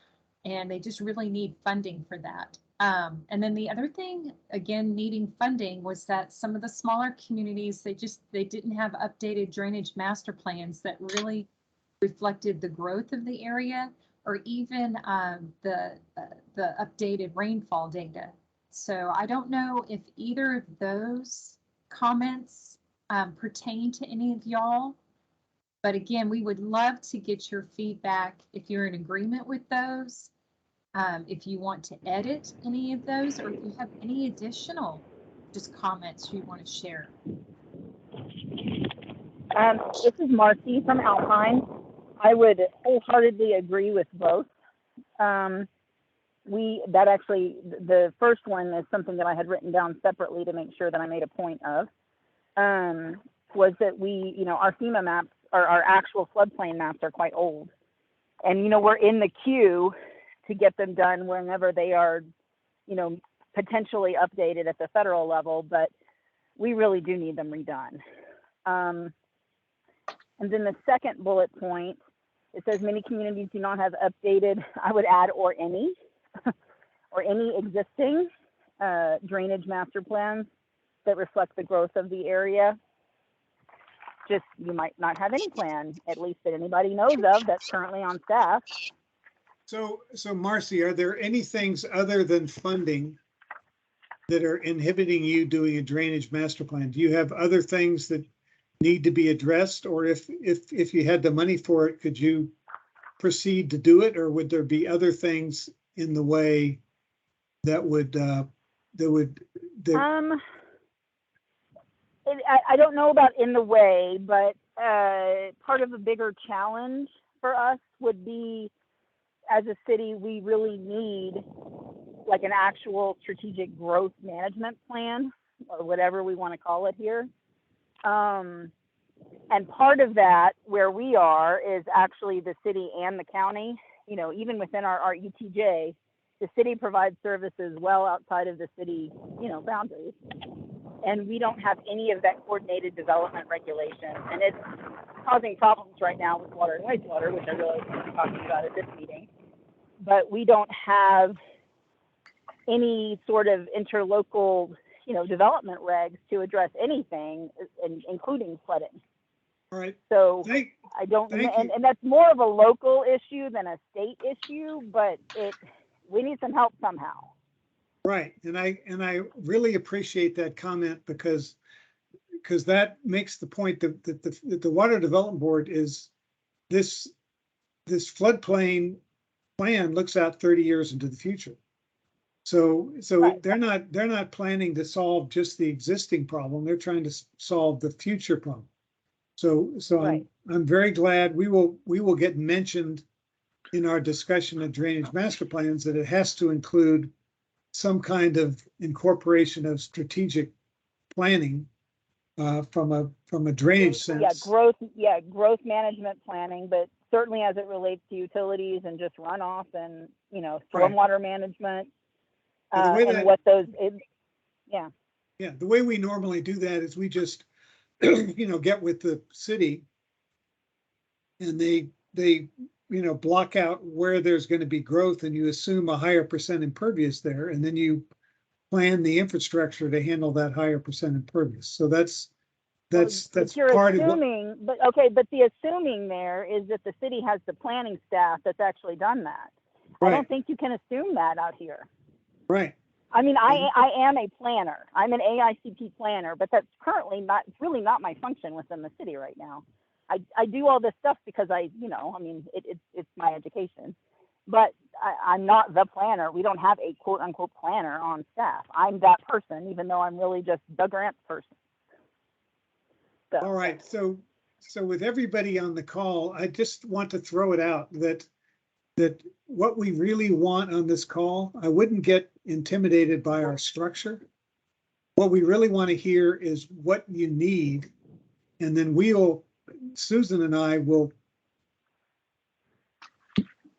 and they just really need funding for that. And then the other thing, again, needing funding, was that some of the smaller communities, they didn't have updated drainage master plans that really reflected the growth of the area, or even the updated rainfall data. So I don't know if either of those comments pertain to any of y'all, but again, we would love to get your feedback if you're in agreement with those, if you want to edit any of those, or if you have any additional just comments you want to share. This is Marcy from Alpine. I would wholeheartedly agree with both. The first one is something that I had written down separately to make sure that I made a point of, was that our FEMA maps, our actual floodplain maps, are quite old. And, we're in the queue to get them done whenever they are, potentially updated at the federal level, but we really do need them redone. And then the second bullet point, it says many communities do not have updated, I would add, or any existing drainage master plans that reflect the growth of the area. Just, you might not have any plan, at least that anybody knows of, that's currently on staff. So Marcy, are there any things other than funding that are inhibiting you doing a drainage master plan? Do you have other things that need to be addressed, or if you had the money for it, could you proceed to do it, or would there be other things in the way that would I don't know about in the way, but part of a bigger challenge for us would be, as a city, we really need like an actual strategic growth management plan, or whatever we want to call it here. And part of that, where we are, is actually the city and the county. Even within our ETJ, the city provides services well outside of the city, boundaries. And we don't have any of that coordinated development regulation. And it's causing problems right now with water and wastewater, which I realize we're talking about at this meeting. But we don't have any sort of interlocal, development regs to address anything, including flooding. All right. So I don't, and that's more of a local issue than a state issue, but we need some help somehow. Right, and I really appreciate that comment, because that makes the point that the Water Development Board is this floodplain plan looks out 30 years into the future. So right. They're not planning to solve just the existing problem. They're trying to solve the future problem. So right. I'm very glad we will get mentioned in our discussion of drainage master plans that it has to include some kind of incorporation of strategic planning from a drainage sense. Growth management planning, but certainly as it relates to utilities and just runoff and stormwater right. management. And what those, Yeah, the way we normally do that is we just, get with the city, and they block out where there's going to be growth, and you assume a higher percent impervious there, and then you plan the infrastructure to handle that higher percent impervious. So that's That's But you're part of what, assuming, but okay, but the assuming there is that the city has the planning staff that's actually done that. I right, don't think you can assume that out here. right. I mean, I am a planner. I'm an AICP planner, but that's currently not, it's really not my function within the city right now. I do all this stuff because it's my education, but I'm not the planner. We don't have a quote unquote planner on staff. I'm that person, even though I'm really just the grants person. So. All right, so with everybody on the call, I just want to throw it out that what we really want on this call, I wouldn't get intimidated by our structure. What we really want to hear is what you need, and then Susan and I will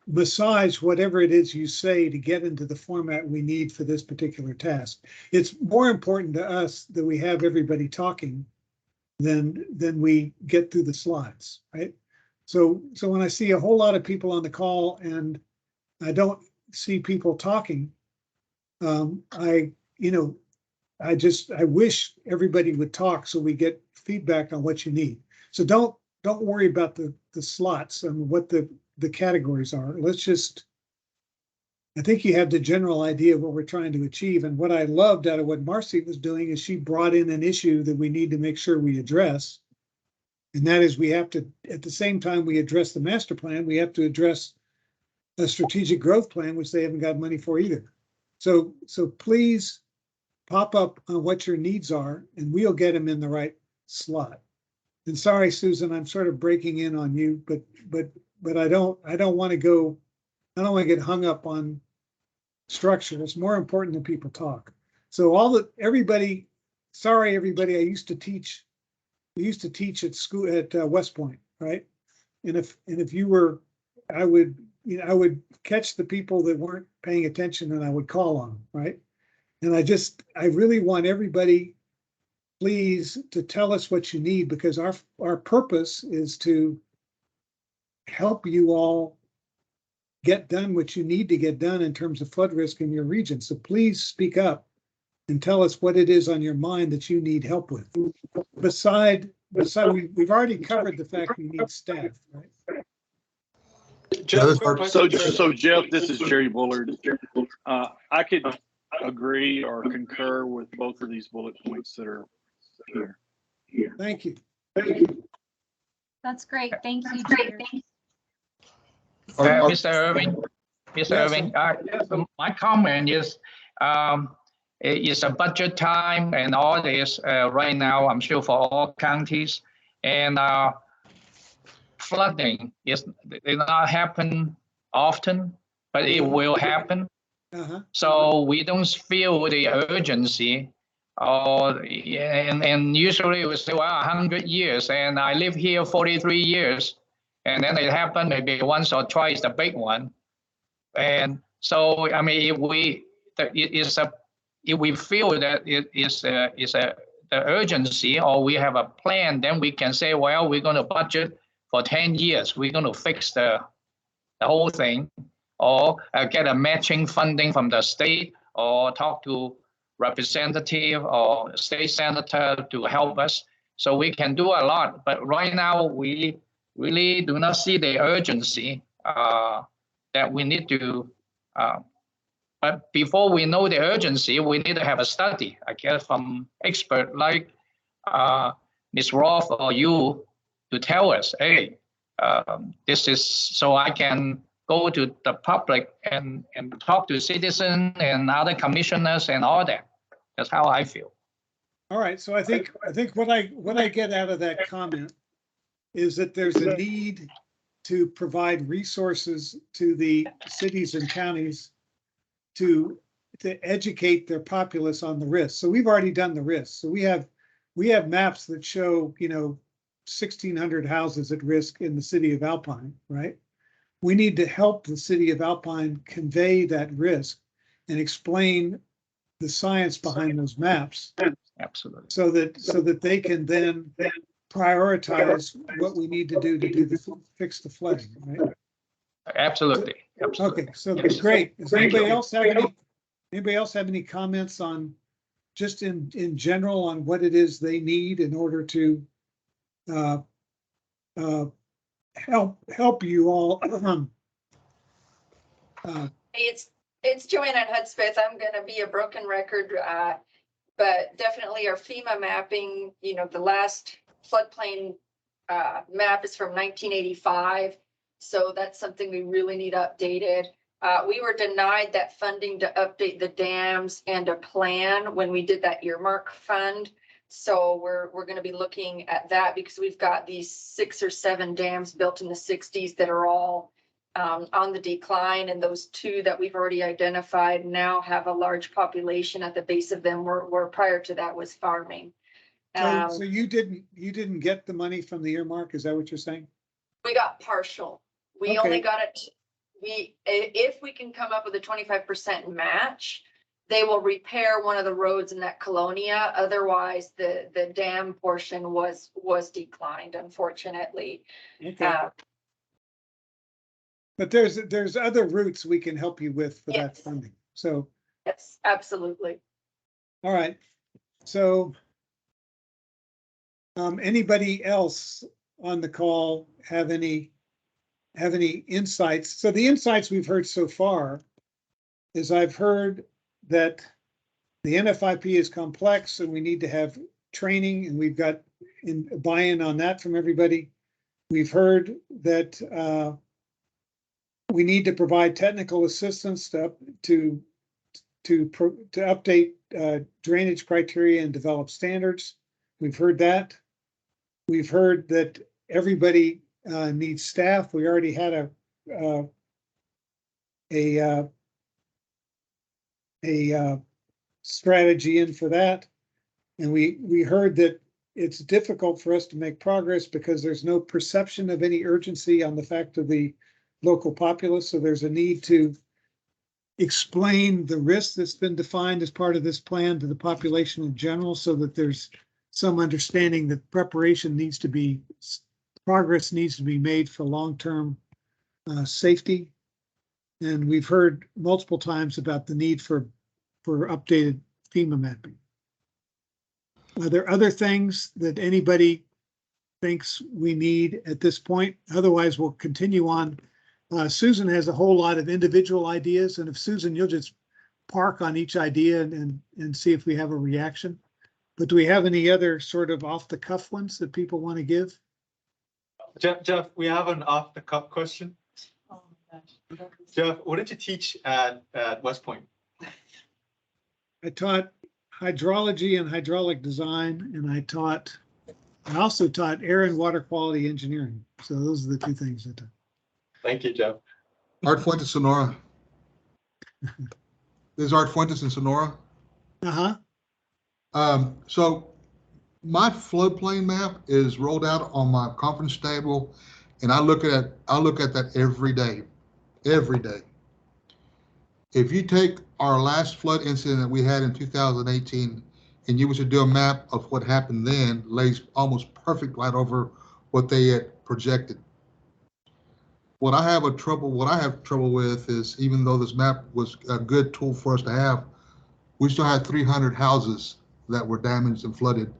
massage whatever it is you say to get into the format we need for this particular task. It's more important to us that we have everybody talking than we get through the slides, right? So when I see a whole lot of people on the call and I don't see people talking, I wish everybody would talk so we get feedback on what you need. So don't worry about the slots and what the categories are. I think you have the general idea of what we're trying to achieve. And what I loved out of what Marcy was doing is she brought in an issue that we need to make sure we address. And that is we have to, at the same time we address the master plan, we have to address a strategic growth plan, which they haven't got money for either. So please pop up on what your needs are and we'll get them in the right slot. And sorry, Susan, I'm sort of breaking in on you, but I don't want to get hung up on structure. It's more important that people talk. So sorry, everybody, I used to teach at school at West Point, right? And if you were, I would catch the people that weren't paying attention and I would call on them, right? And I really want everybody, please, to tell us what you need, because our purpose is to help you all get done what you need to get done in terms of flood risk in your region. So please speak up and tell us what it is on your mind that you need help with. Beside, we've already covered the fact we need staff, right? Jeff, So Jeff, this is Jerry Bullard. I could agree or concur with both of these bullet points that are here. Thank you. That's great. Thank you, Jerry. Mr. Irving, Yes, Irving, my comment is, it's a budget time and all this right now, I'm sure for all counties, and flooding it not happen often, but it will happen. So we don't feel the urgency, and usually we say, well, 100 years, and I live here 43 years. And then it happened maybe once or twice, the big one. And so, I mean, if we feel that it is the urgency, or we have a plan, then we can say, well, we're going to budget for 10 years. We're going to fix the whole thing, or get a matching funding from the state, or talk to representative or state senator to help us. So we can do a lot. But right now, we really do not see the urgency that we need to. But before we know the urgency, we need to have a study, I guess, from expert like Ms. Roth or you to tell us, hey, this is so I can go to the public and talk to citizens and other commissioners and all that. That's how I feel. All right. So I think what I get out of that comment is that there's a need to provide resources to the cities and counties to educate their populace on the risks. So we've already done the risks. So we have maps that show, 1,600 houses at risk in the city of Alpine, right? We need to help the city of Alpine convey that risk and explain the science behind those maps. Absolutely. So that they can then prioritize what we need to do fix the flooding, right? Absolutely. Okay, so great. Does anybody else have any comments on just in general on what it is they need in order to help you all. It's Joanna Hudspeth. I'm gonna be a broken record, but definitely our FEMA mapping, you know, the last floodplain map is from 1985. So that's something we really need updated. We were denied that funding to update the dams and a plan when we did that earmark fund. So we're going to be looking at that because we've got these 6 or 7 dams built in the 60s that are all on the decline, and those 2 that we've already identified now have a large population at the base of them, where prior to that was farming. So you didn't get the money from the earmark? Is that what you're saying? We got partial. We Okay. only got it. If we can come up with a 25% match, they will repair one of the roads in that colonia. Otherwise, the dam portion was declined, unfortunately. Okay. But there's other routes we can help you with for that funding. So. Yes, absolutely. All right. So anybody else on the call have any insights? So the insights we've heard so far is I've heard that the NFIP is complex and we need to have training, and we've got buy-in on that from everybody. We've heard that we need to provide technical assistance to update drainage criteria and develop standards. We've heard that. We've heard that everybody needs staff. We already had a strategy in for that. And we heard that it's difficult for us to make progress because there's no perception of any urgency on the fact of the local populace. So there's a need to explain the risk that's been defined as part of this plan to the population in general, so that there's some understanding that progress needs to be made for long-term safety. And we've heard multiple times about the need for updated FEMA mapping. Are there other things that anybody thinks we need at this point? Otherwise, we'll continue on. Susan has a whole lot of individual ideas, and if Susan, you'll just park on each idea and see if we have a reaction. But do we have any other sort of off-the-cuff ones that people want to give? Jeff, we have an off-the-cuff question. Jeff, what did you teach at West Point? I taught hydrology and hydraulic design, and I also taught air and water quality engineering. So those are the 2 things I taught. Thank you, Jeff. Art Fuentes, Sonora. This is Art Fuentes in Sonora. So my floodplain map is rolled out on my conference table, and I look at that every day. If you take our last flood incident that we had in 2018, and you were to do a map of what happened then, lays almost perfect right over what they had projected. What I have trouble with is, even though this map was a good tool for us to have, we still had 300 houses that were damaged and flooded.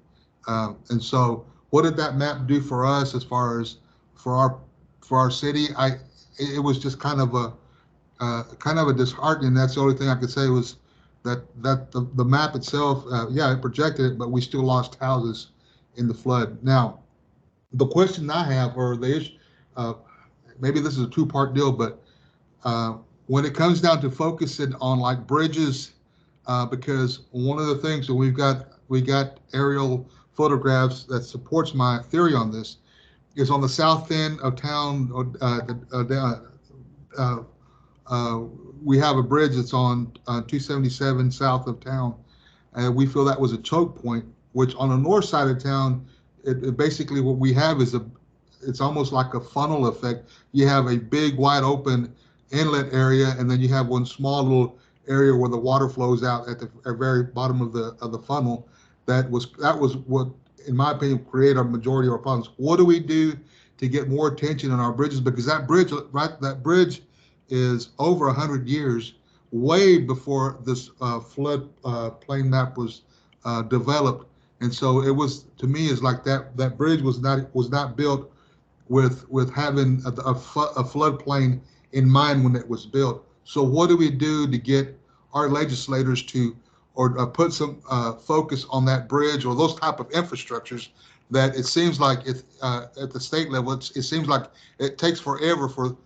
And so what did that map do for us as far as for our city? It was just kind of a disheartening. That's the only thing I could say was that the map itself, it projected it, but we still lost houses in the flood. Now, the question I have, or the issue, maybe this is a 2-part deal, but when it comes down to focusing on like bridges, because one of the things that we got aerial photographs that supports my theory on this is on the south end of town. We have a bridge that's on 277 south of town, and we feel that was a choke point, which on the north side of town, it basically what we have is it's almost like a funnel effect. You have a big wide open inlet area, and then you have one small little area where the water flows out at the very bottom of the funnel. That was what, in my opinion, created a majority of our problems. What do we do to get more attention on our bridges? Because that bridge is over 100 years, way before this flood plain map was developed. And so it was, to me, it's like that bridge was not built with having a floodplain in mind when it was built. So what do we do to get our legislators to, or put some focus on that bridge or those type of infrastructures that it seems like at the state level, it seems like it takes forever for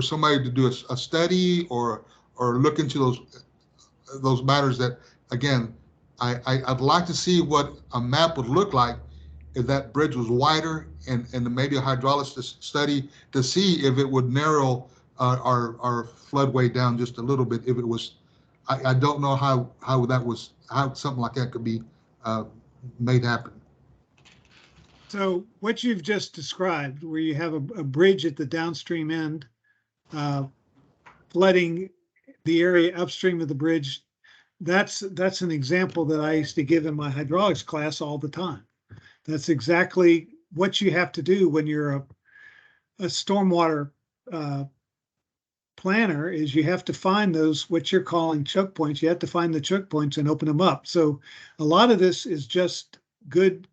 somebody to do a study or look into those matters that, again, I'd like to see what a map would look like if that bridge was wider and maybe a hydraulic study to see if it would narrow our floodway down just a little bit. If it was, I don't know how something like that could be made happen. So what you've just described, where you have a bridge at the downstream end, flooding the area upstream of the bridge, that's an example that I used to give in my hydraulics class all the time. That's exactly what you have to do when you're a stormwater planner, is you have to find those, what you're calling choke points. You have to find the choke points and open them up. So a lot of this is just good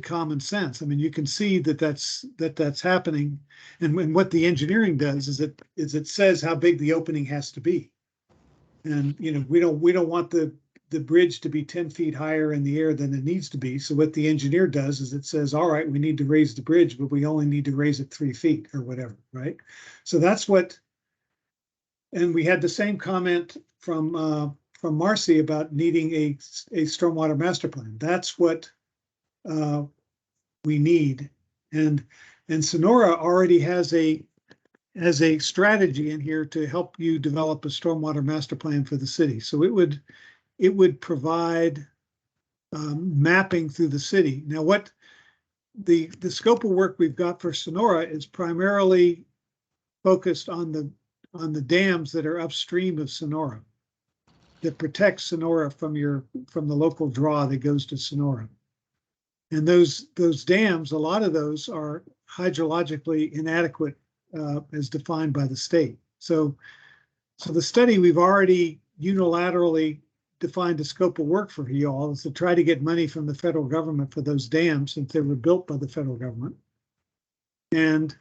common sense. I mean, you can see that's happening. And what the engineering does is it says how big the opening has to be. And, you know, we don't want the bridge to be 10 feet higher in the air than it needs to be. So what the engineer does is it says, all right, we need to raise the bridge, but we only need to raise it 3 feet or whatever, right? So that's what, and we had the same comment from Marcy about needing a stormwater master plan. That's what we need. And Sonora already has a strategy in here to help you develop a stormwater master plan for the city. So it would provide mapping through the city. Now, what the scope of work we've got for Sonora is primarily focused on the dams that are upstream of Sonora, that protect Sonora from the local draw that goes to Sonora. And those dams, a lot of those are hydrologically inadequate as defined by the state. So the study, we've already unilaterally defined a scope of work for you all, is to try to get money from the federal government for those dams since they were built by the federal government. And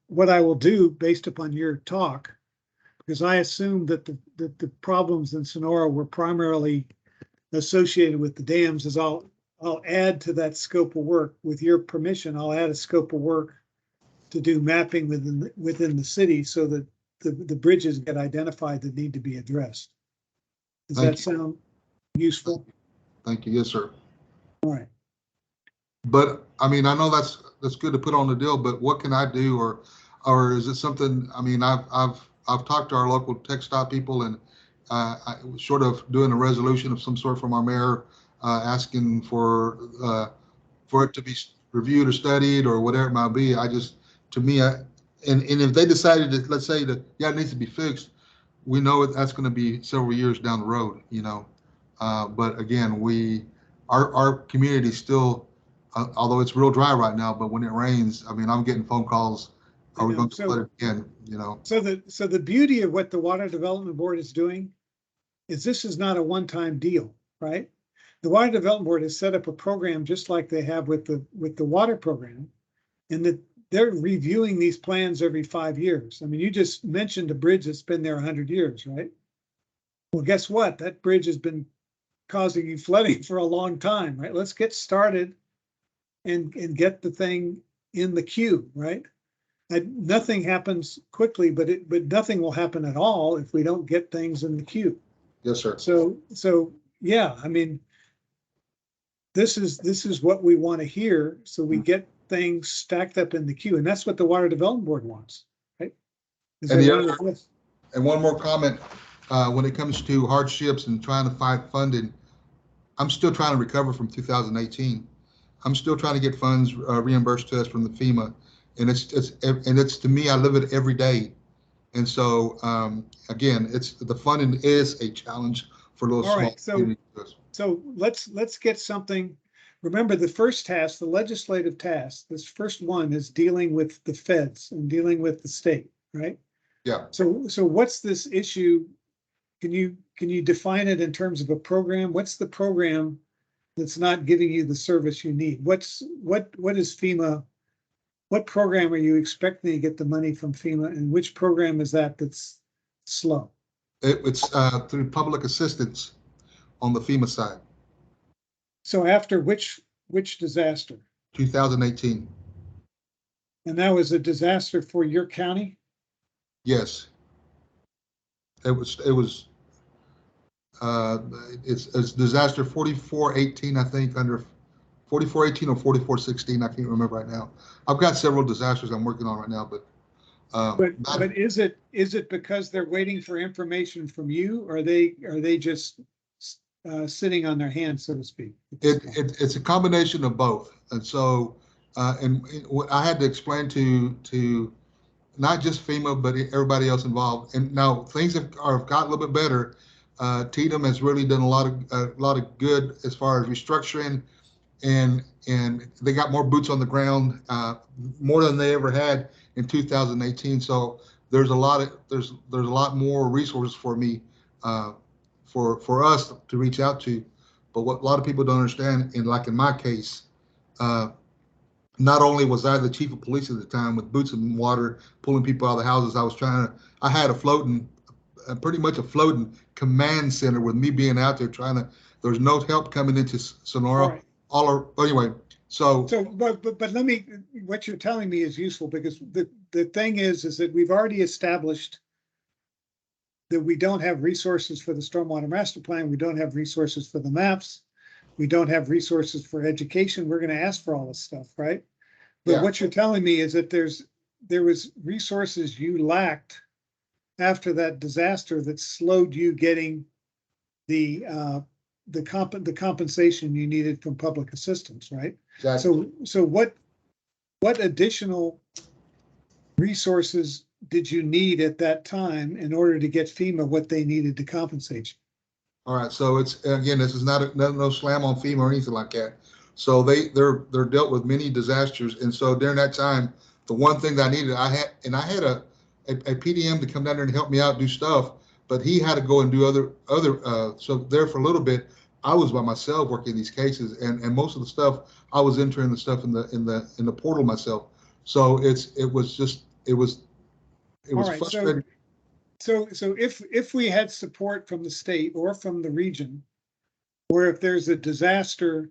what I will do based upon your talk, because I assume that the problems in Sonora were primarily associated with the dams, is I'll add to that scope of work. With your permission, I'll add a scope of work to do mapping within the city so that the bridges get identified that need to be addressed. Does that sound useful? Thank you. Yes, sir. All right. But I mean, I know that's good to put on the deal, but what can I do, or is it something? I mean, I've talked to our local TxDOT people, and I sort of doing a resolution of some sort from our mayor, asking for it to be reviewed or studied or whatever it might be. And if they decided that, let's say that, yeah, it needs to be fixed, we know that's going to be several years down the road, you know. But again, our community still, although it's real dry right now, but when it rains, I mean, I'm getting phone calls. Are we going to flood it again? You know. So the beauty of what the Water Development Board is doing is this is not a one-time deal, right? The Water Development Board has set up a program just like they have with the water program, and that they're reviewing these plans every 5 years. I mean, you just mentioned a bridge that's been there 100 years, right? Well, guess what? That bridge has been causing you flooding for a long time, right? Let's get started and get the thing in the queue, right? Nothing happens quickly, but nothing will happen at all if we don't get things in the queue. Yes, sir. So yeah, I mean, this is what we want to hear, so we get things stacked up in the queue, and that's what the Water Development Board wants, right? And one more comment, when it comes to hardships and trying to find funding, I'm still trying to recover from 2018. I'm still trying to get funds reimbursed to us from the FEMA, and it's to me, I live it every day. And so again, the funding is a challenge for those small communities. So let's get something. Remember, the first task, the legislative task, this first one is dealing with the feds and dealing with the state, right? Yeah. So what's this issue? can you define it in terms of a program? What's the program that's not giving you the service you need? What is FEMA? What program are you expecting to get the money from FEMA, and which program is that's slow? It's through public assistance on the FEMA side. So after which disaster? 2018. And that was a disaster for your county? Yes. It's disaster 4418, I think, under 4418 or 4416. I can't remember right now. I've got several disasters I'm working on right now, but is it because they're waiting for information from you, or are they just sitting on their hands, so to speak? It's a combination of both. And so and what I had to explain to not just FEMA, but everybody else involved. And now things have got a little bit better. Tatum has really done a lot of good as far as restructuring, and they got more boots on the ground, more than they ever had in 2018. So there's a lot more resources for me, for us to reach out to. But what a lot of people don't understand, and like in my case, not only was I the chief of police at the time with boots in water, pulling people out of the houses, I had pretty much a floating command center with me being out there there was no help coming into Sonora. Right. Anyway, but what you're telling me is useful, because the thing is that we've already established that we don't have resources for the Stormwater Master Plan. We don't have resources for the maps. We don't have resources for education. We're going to ask for all this stuff, right? But yeah. What you're telling me is that there was resources you lacked after that disaster that slowed you getting the compensation you needed from public assistance, right? Exactly. So what additional resources did you need at that time in order to get FEMA what they needed to compensate you? All right, so it's, again, this is no slam on FEMA or anything like that. So they're dealt with many disasters, and so during that time, the one thing that I needed, I had a PDM to come down there and help me out do stuff, but he had to go and do other. So there for a little bit, I was by myself working these cases, and most of the stuff I was entering the stuff in the portal myself. So it was right, frustrating. So if we had support from the state or from the region, or if there's a disaster,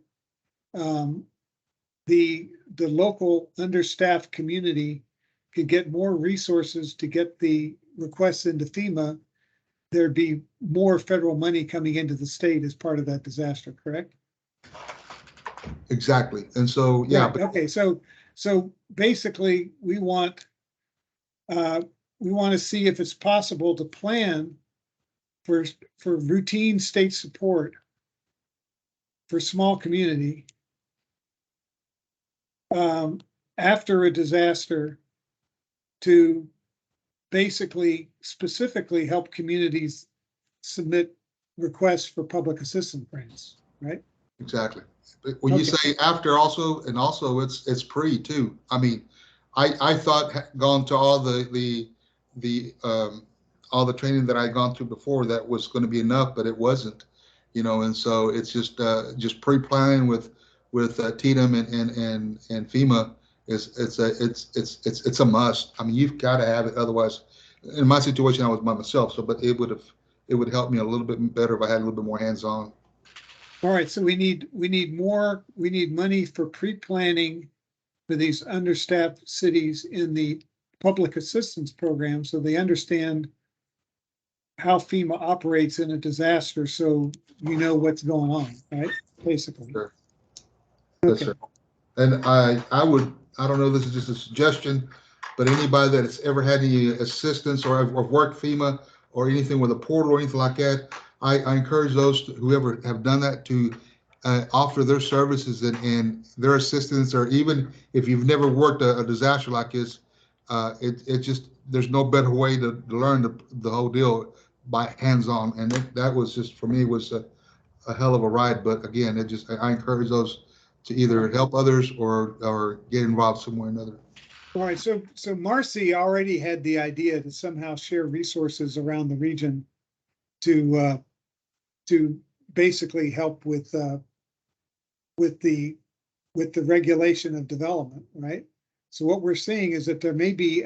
the local understaffed community could get more resources to get the requests into FEMA, there'd be more federal money coming into the state as part of that disaster, correct? Exactly. And so, yeah. Right. Okay. So basically we want to see if it's possible to plan for routine state support for small community after a disaster, to basically specifically help communities submit requests for public assistance grants, right? Exactly. When you say after, also it's pre too. I mean, I thought gone to all the training that I had gone through before, that was going to be enough, but it wasn't, and so it's just pre-planning with TDM and FEMA it's a must. I mean, you've got to have it, otherwise. In my situation, I was by myself, but it would help me a little bit better if I had a little bit more hands-on. All right, so we need money for pre-planning for these understaffed cities in the public assistance program, so they understand how FEMA operates in a disaster, so you know what's going on, right? Basically. Sure. Okay. Yes, sir. And I don't know, this is just a suggestion, but anybody that has ever had any assistance or worked FEMA or anything with a portal or anything like that, I encourage those whoever have done that to offer their services and their assistance, or even if you've never worked a disaster like this, it just, there's no better way to learn the whole deal by hands-on. And that was just, for me, was a hell of a ride. But again, I encourage those to either help others or get involved somewhere or another. All right, so Marcy already had the idea to somehow share resources around the region to basically help with the regulation of development, right? So what we're seeing is that there may be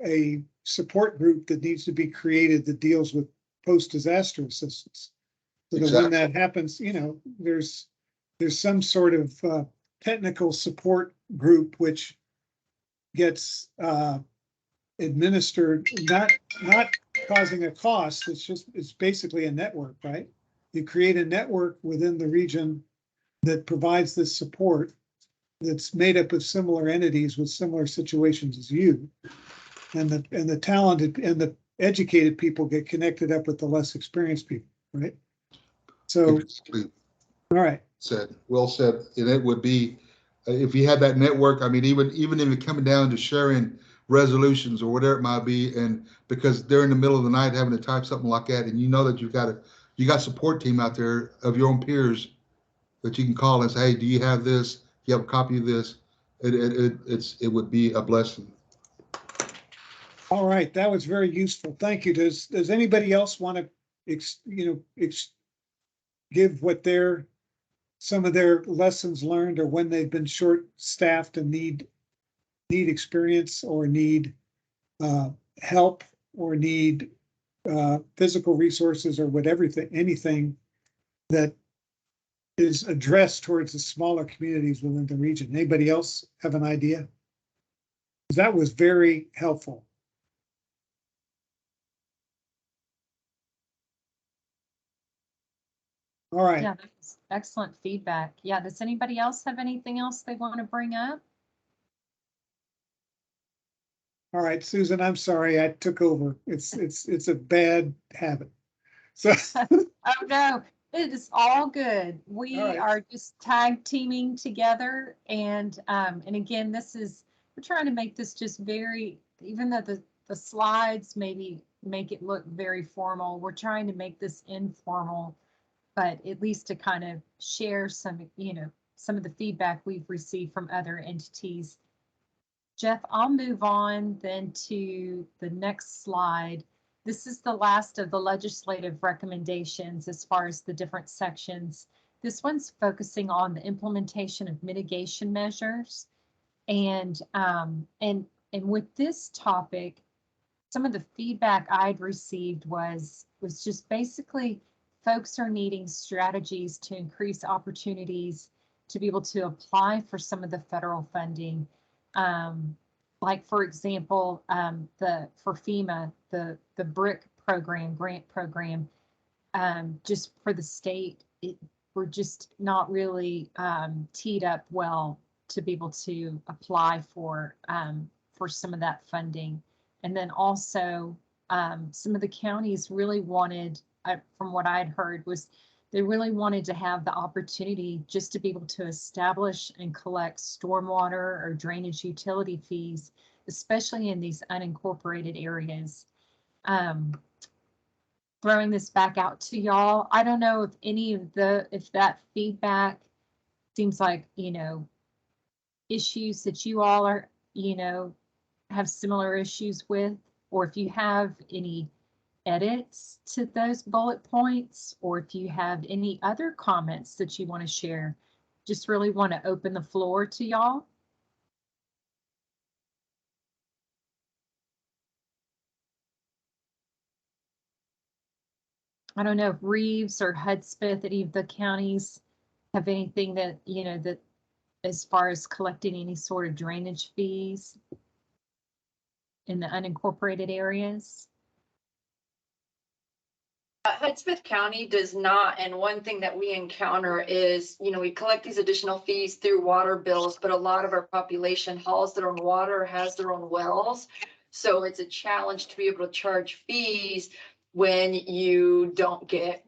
a support group that needs to be created that deals with post-disaster assistance. So that when that happens, you know, there's some sort of technical support group which gets administered, not causing a cost. It's basically a network, right? You create a network within the region that provides this support that's made up of similar entities with similar situations as you. And the talented and the educated people get connected up with the less experienced people, right? So, all right. Well said. And it would be, if you had that network, I mean, even if it coming down to sharing resolutions or whatever it might be, and because they're in the middle of the night having to type something like that, and you know that you got support team out there of your own peers that you can call and say, hey, do you have this? Do you have a copy of this? It would be a blessing. All right, that was very useful. Thank you. Does anybody else want to, give what some of their lessons learned, or when they've been short-staffed and need experience, or need help, or need physical resources, or anything that is addressed towards the smaller communities within the region? Anybody else have an idea? That was very helpful. All right. Yeah, that's excellent feedback. Yeah, does anybody else have anything else they want to bring up? All right, Susan, I'm sorry I took over. It's a bad habit. So Oh no, it is all good. We All right. are just tag teaming together, and again, we're trying to make this just very, even though the slides maybe make it look very formal, we're trying to make this informal, but at least to kind of share some of the feedback we've received from other entities. Jeff, I'll move on then to the next slide. This is the last of the legislative recommendations as far as the different sections. This one's focusing on the implementation of mitigation measures. And with this topic, some of the feedback I'd received was just basically folks are needing strategies to increase opportunities to be able to apply for some of the federal funding. Like for example, for FEMA, the BRIC program, grant program, just for the state, we're just not really teed up well to be able to apply for some of that funding. And then also some of the counties really wanted, from what I'd heard, was they really wanted to have the opportunity just to be able to establish and collect stormwater or drainage utility fees, especially in these unincorporated areas. Throwing this back out to y'all, I don't know if that feedback seems like, issues that you all are, have similar issues with, or if you have any edits to those bullet points, or if you have any other comments that you want to share. Just really want to open the floor to y'all. I don't know if Reeves or Hudspeth, any of the counties, have anything that, that as far as collecting any sort of drainage fees in the unincorporated areas. Hudspeth County does not, and one thing that we encounter is, we collect these additional fees through water bills, but a lot of our population hauls their own water, has their own wells. So it's a challenge to be able to charge fees when you don't get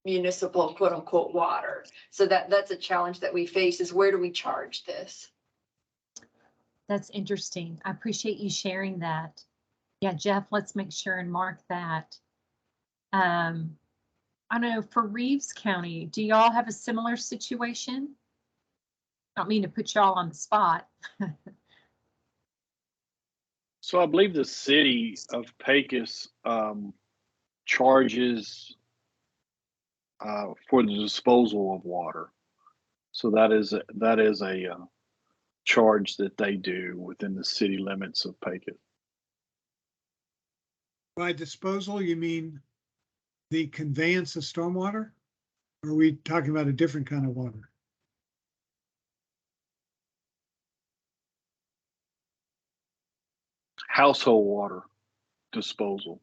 municipal quote unquote water. So that's a challenge that we face, is where do we charge this? That's interesting. I appreciate you sharing that. Yeah, Jeff, let's make sure and mark that. I don't know, for Reeves County, do y'all have a similar situation? I don't mean to put y'all on the spot. So I believe the city of Pecos charges for the disposal of water. So that is a charge that they do within the city limits of Pecos. By disposal, you mean the conveyance of stormwater? Or are we talking about a different kind of water? Household water disposal.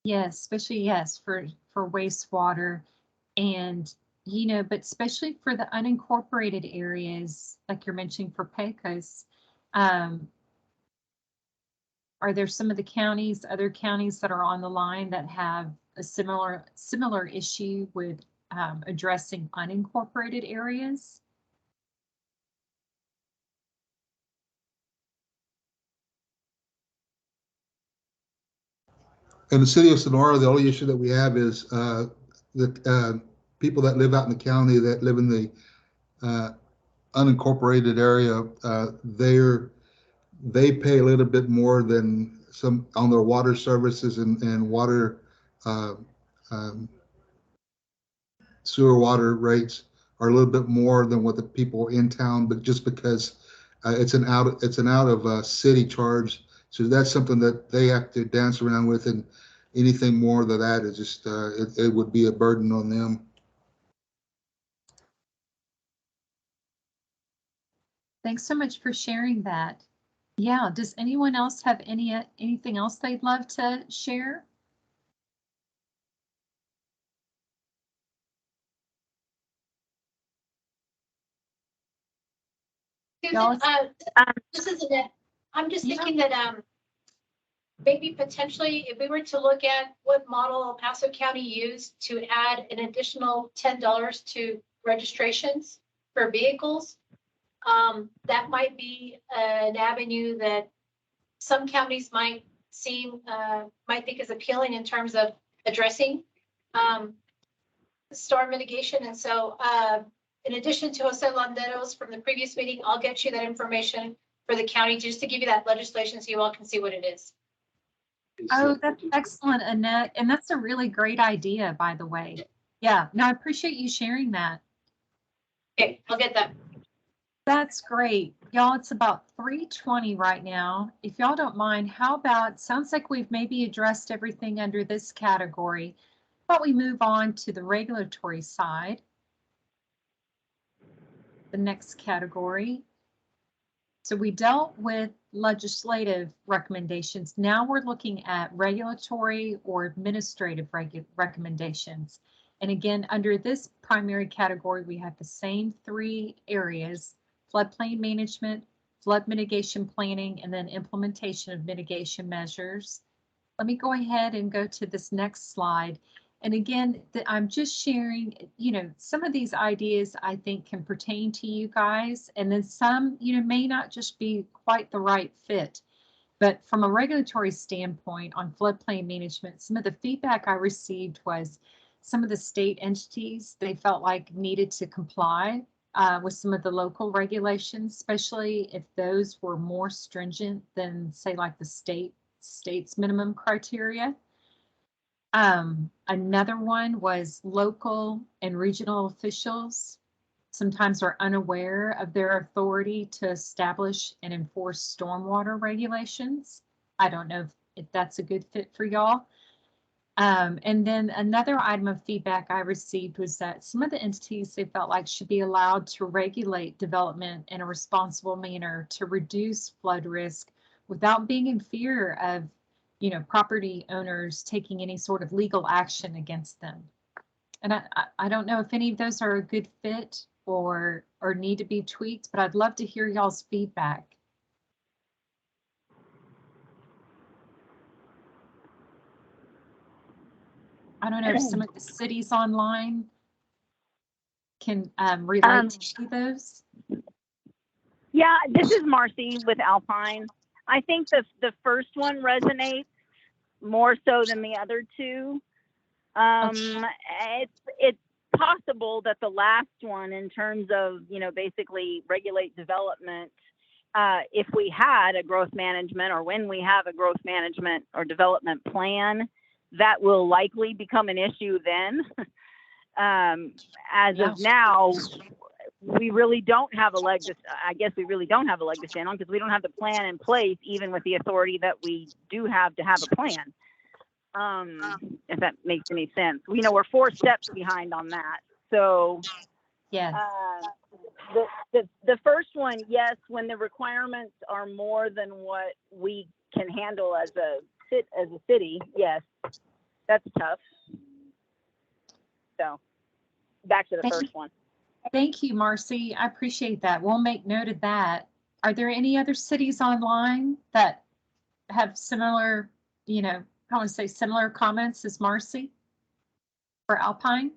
Yes, especially, yes, for wastewater and, but especially for the unincorporated areas, like you're mentioning for Pecos, are there some of the other counties that are on the line that have a similar issue with addressing unincorporated areas? In the city of Sonora, the only issue that we have is that people that live out in the county that live in the unincorporated area, they pay a little bit more than some on their water services and water sewer water rates are a little bit more than what the people in town, but just because it's an out of city charge, so that's something that they have to dance around with, and anything more than that is just it would be a burden on them. Thanks so much for sharing that. Yeah, does anyone else have anything else they'd love to share? Susan, this is Annette. I'm just thinking that maybe potentially if we were to look at what model El Paso County used to add an additional $10 to registrations for vehicles, that might be an avenue that some counties might think is appealing in terms of addressing storm mitigation. And so in addition to Jose Landeros from the previous meeting, I'll get you that information for the county just to give you that legislation so you all can see what it is. Oh, that's excellent, Annette. And that's a really great idea, by the way. Yeah, no, I appreciate you sharing that. Okay, I'll get that. That's great. Y'all, it's about 3:20 right now. If y'all don't mind, how about, sounds like we've maybe addressed everything under this category. How about we move on to the regulatory side? The next category. So we dealt with legislative recommendations. Now we're looking at regulatory or administrative recommendations. And again, under this primary category, we have the same three areas: floodplain management, flood mitigation planning, and then implementation of mitigation measures. Let me go ahead and go to this next slide. And again, I'm just sharing, some of these ideas I think can pertain to you guys, and then some, may not just be quite the right fit. But from a regulatory standpoint on floodplain management, some of the feedback I received was some of the state entities, they felt like needed to comply with some of the local regulations, especially if those were more stringent than, say, like the state's minimum criteria. Another one was local and regional officials sometimes are unaware of their authority to establish and enforce stormwater regulations. I don't know if that's a good fit for y'all. And then another item of feedback I received was that some of the entities they felt like should be allowed to regulate development in a responsible manner to reduce flood risk without being in fear of property owners taking any sort of legal action against them. And I don't know if any of those are a good fit or need to be tweaked, but I'd love to hear y'all's feedback. I don't know if some of the cities online can relate to those. Yeah, this is Marcy with Alpine. I think the first one resonates more so than the other two. It's possible that the last one, in terms of, you know, basically regulate development, if we had a growth management, or when we have a growth management or development plan, that will likely become an issue then. As of now, we really don't have a leg to, I guess we really don't have a leg to stand on, because we don't have the plan in place, even with the authority that we do have to have a plan. If that makes any sense. You know, we're 4 steps behind on that. So Yes. the first one, yes, when the requirements are more than what we can handle as a city, yes, that's tough. So back to the first one. Thank you, Marcy. I appreciate that. We'll make note of that. Are there any other cities online that have similar, you know, I want to say similar comments as Marcy for Alpine?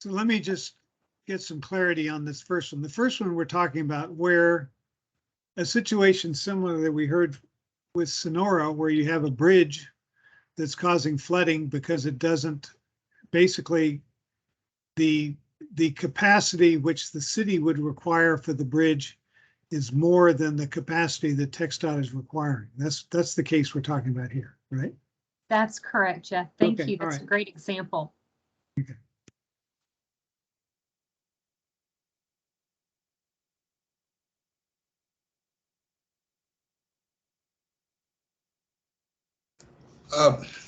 So let me just get some clarity on this first one. The first one we're talking about, where a situation similar that we heard with Sonora, where you have a bridge that's causing flooding because it doesn't, basically the capacity which the city would require for the bridge is more than the capacity that TxDOT is requiring. That's the case we're talking about here, right? That's correct, Jeff. Thank Okay, you. That's a great example. Okay.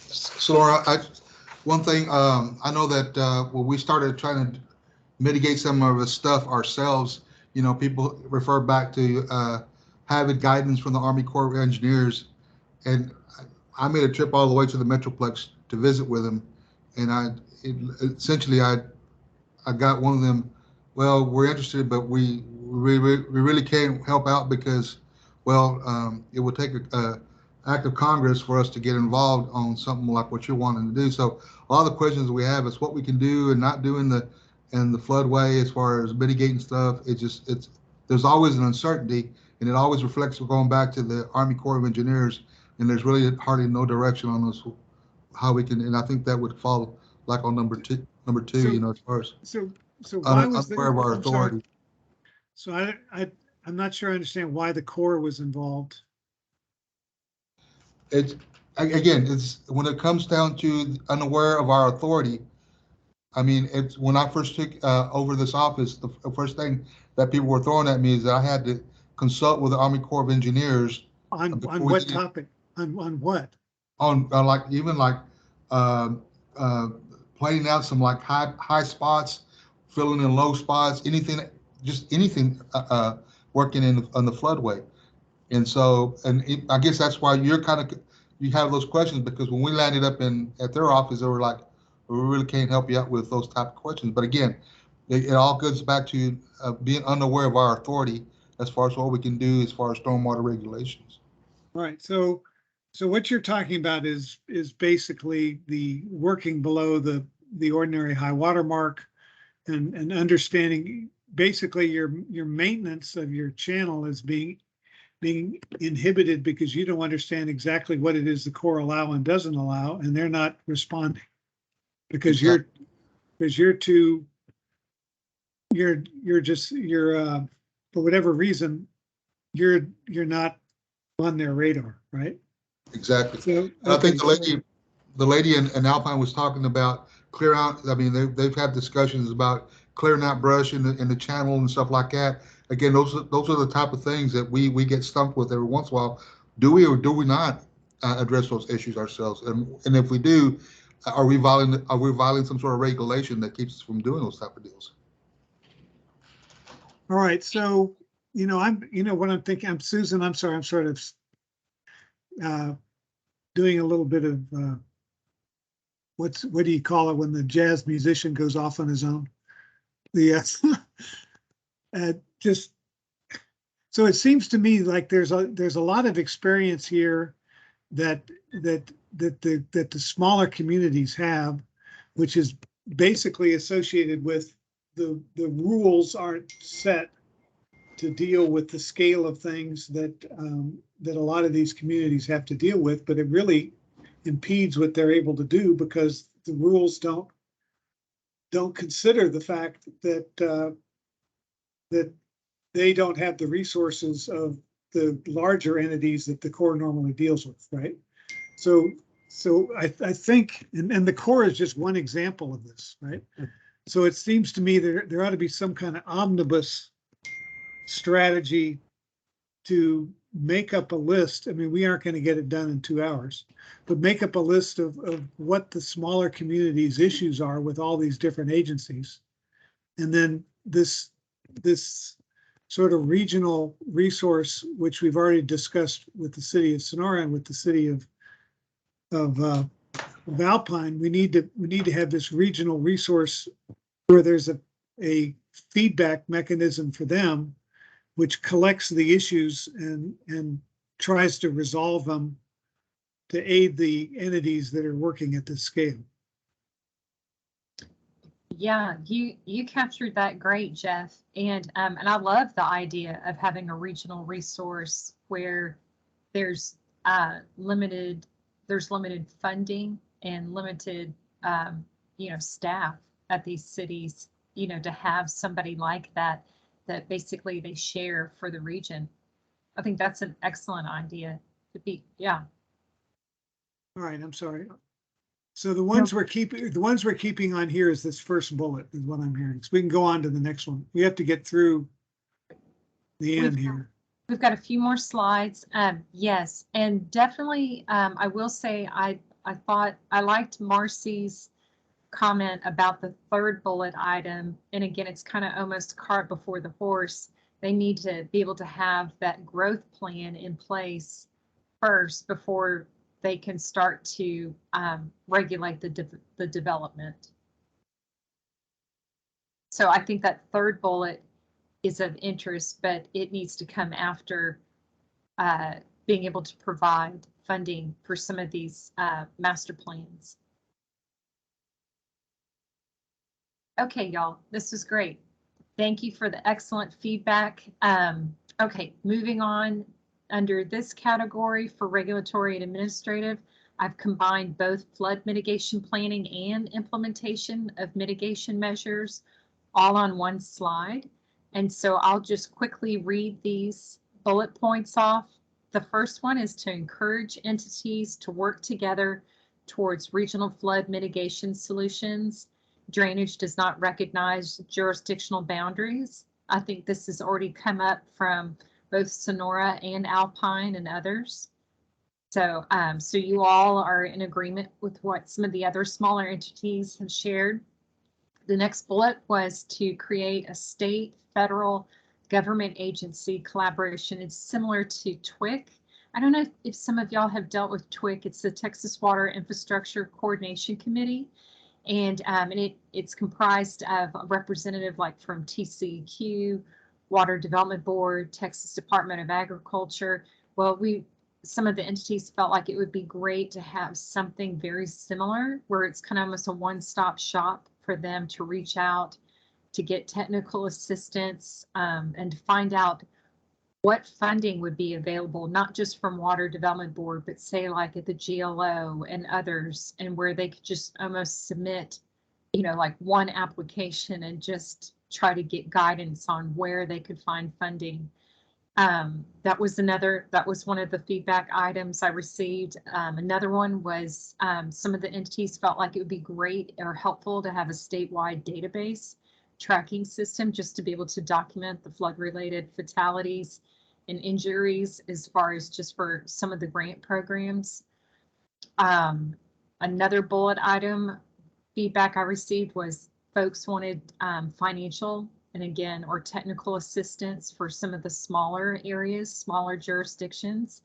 So Laura, one thing, I know that when we started trying to mitigate some of the stuff ourselves, you know, people refer back to having guidance from the Army Corps of Engineers, and I made a trip all the way to the Metroplex to visit with them, and essentially I got one of them. Well, we're interested, but we really can't help out because, well, it would take a act of Congress for us to get involved on something like what you're wanting to do. So all the questions we have is what we can do and not do in the floodway as far as mitigating stuff. There's always an uncertainty, and it always reflects going back to the Army Corps of Engineers, and there's really hardly no direction on us how we can, and I think that would fall like on number two, So, you know, as far as so why was unaware of our authority. So I'm not sure I understand why the Corps was involved. It's when it comes down to unaware of our authority. I mean, it's when I first took over this office, the first thing that people were throwing at me is that I had to consult with the Army Corps of Engineers. On what topic? On what? On like even like planning out some like high spots, filling in low spots, anything, just anything working on the floodway. And so, I guess that's why you have those questions, because when we landed up at their office, they were like, we really can't help you out with those type of questions. But again, it all goes back to being unaware of our authority as far as what we can do as far as stormwater regulations. All right. So what you're talking about is basically the working below the ordinary high water mark, and understanding basically your maintenance of your channel is being inhibited because you don't understand exactly what it is the Corps allow and doesn't allow, and they're not responding because you're for whatever reason you're not on their radar, right? Exactly. So, okay. I think the lady in Alpine was talking about clear out. I mean, they've had discussions about clearing out brush in the channel and stuff like that. Again, those are the type of things that we get stumped with every once in a while. Do we or do we not address those issues ourselves? And if we do, are we violating some sort of regulation that keeps us from doing those type of deals? All right. So, what I'm thinking, I'm Susan, I'm sorry, I'm sort of doing a little bit of what do you call it when the jazz musician goes off on his own? Just so it seems to me like there's a lot of experience here that the smaller communities have, which is basically associated with the rules aren't set to deal with the scale of things that that a lot of these communities have to deal with, but it really impedes what they're able to do because the rules don't consider the fact that that they don't have the resources of the larger entities that the Corps normally deals with, right? So I think, and the Corps is just one example of this, right? So it seems to me there ought to be some kind of omnibus strategy to make up a list. I mean, we aren't going to get it done in 2 hours, but make up a list of what the smaller communities' issues are with all these different agencies. And then this sort of regional resource, which we've already discussed with the city of Sonora and with the city of Alpine, we need to have this regional resource where there's a feedback mechanism for them, which collects the issues and tries to resolve them to aid the entities that are working at this scale. Yeah, you captured that great, Jeff. And I love the idea of having a regional resource where there's limited funding and limited staff at these cities, to have somebody like that basically they share for the region. I think that's an excellent idea to be, yeah. All right, I'm sorry. So the ones we're keeping on here is this first bullet is what I'm hearing. So we can go on to the next one. We have to get through the end here. We've got a few more slides. Yes, and definitely, I will say I thought I liked Marcy's comment about the third bullet item. And again, it's kind of almost cart before the horse. They need to be able to have that growth plan in place first before they can start to regulate the development. So I think that third bullet is of interest, but it needs to come after being able to provide funding for some of these master plans. Okay, y'all, this was great. Thank you for the excellent feedback. Okay, moving on. Under this category for regulatory and administrative, I've combined both flood mitigation planning and implementation of mitigation measures all on one slide. And so I'll just quickly read these bullet points off. The first one is to encourage entities to work together towards regional flood mitigation solutions. Drainage does not recognize jurisdictional boundaries. I think this has already come up from both Sonora and Alpine and others. So, so you all are in agreement with what some of the other smaller entities have shared. The next bullet was to create a state, federal government agency collaboration. It's similar to TWIC. I don't know if some of y'all have dealt with TWIC. It's the Texas Water Infrastructure Coordination Committee. And it's comprised of a representative like from TCEQ, Water Development Board, Texas Department of Agriculture. Well, some of the entities felt like it would be great to have something very similar where it's kind of almost a one-stop shop for them to reach out to get technical assistance and to find out what funding would be available, not just from Water Development Board, but say like at the GLO and others, and where they could just almost submit, like one application and just try to get guidance on where they could find funding. That was one of the feedback items I received. Another one was some of the entities felt like it would be great or helpful to have a statewide database tracking system just to be able to document the flood-related fatalities and injuries as far as just for some of the grant programs. Another bullet item feedback I received was folks wanted financial and again, or technical assistance for some of the smaller areas, smaller jurisdictions.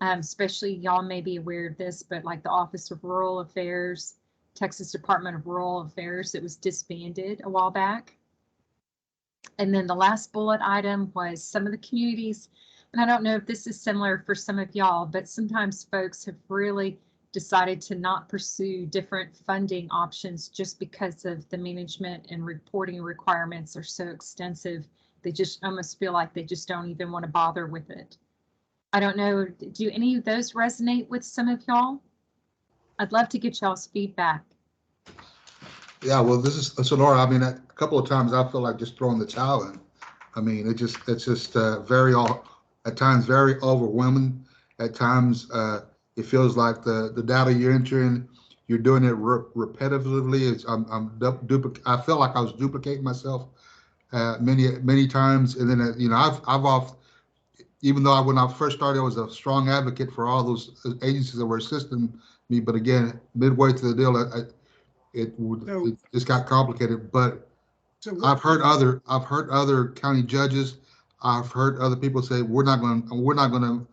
Especially y'all may be aware of this, but like the Office of Rural Affairs, Texas Department of Rural Affairs, it was disbanded a while back. And then the last bullet item was some of the communities, and I don't know if this is similar for some of y'all, but sometimes folks have really decided to not pursue different funding options just because of the management and reporting requirements are so extensive They just almost feel like they just don't even want to bother with it. I don't know, do any of those resonate with some of y'all? I'd love to get y'all's feedback. Yeah, well, this is, so Laura, I mean, a couple of times I feel like just throwing the towel in. I mean, it's just very, at times very overwhelming. At times, it feels like the data you're entering, you're doing it repetitively. I feel like I was duplicating myself many times. And then, you know, even though when I first started, I was a strong advocate for all those agencies that were assisting me. But again, midway to the deal, it just got complicated. But So I've heard other county judges, I've heard other people say, we're not going to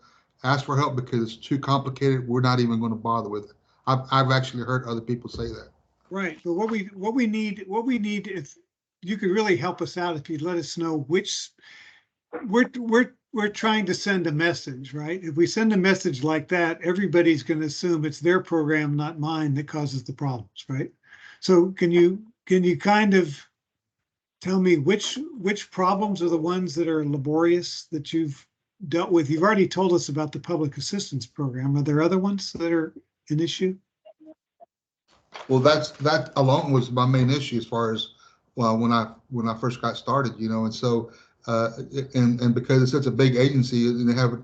ask for help because it's too complicated. We're not even going to bother with it. I've actually heard other people say that. right, but what we need, if you could really help us out, if you'd let us know which, we're trying to send a message, right? If we send a message like that, everybody's going to assume it's their program, not mine, that causes the problems, right? So can you kind of tell me which problems are the ones that are laborious that you've dealt with? You've already told us about the public assistance program. Are there other ones that are an issue? Well, that alone was my main issue as far as, well, when I first got started, you know, and so and because it's such a big agency and they have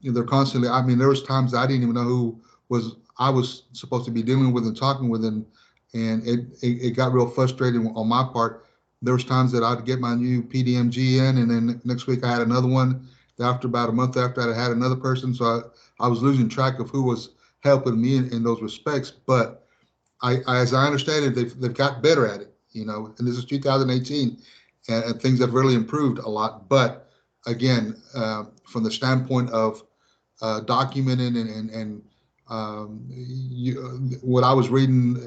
they're constantly, I mean, there was times I didn't even know who I was supposed to be dealing with and talking with, and it got real frustrating on my part. There was times that I'd get my new PDMG in, and then next week I had another one. After about a month after I had another person, so I was losing track of who was helping me in those respects. But as I understand it, they've got better at it, you know. And this is 2018, and things have really improved a lot. But again, from the standpoint of documenting and what I was reading,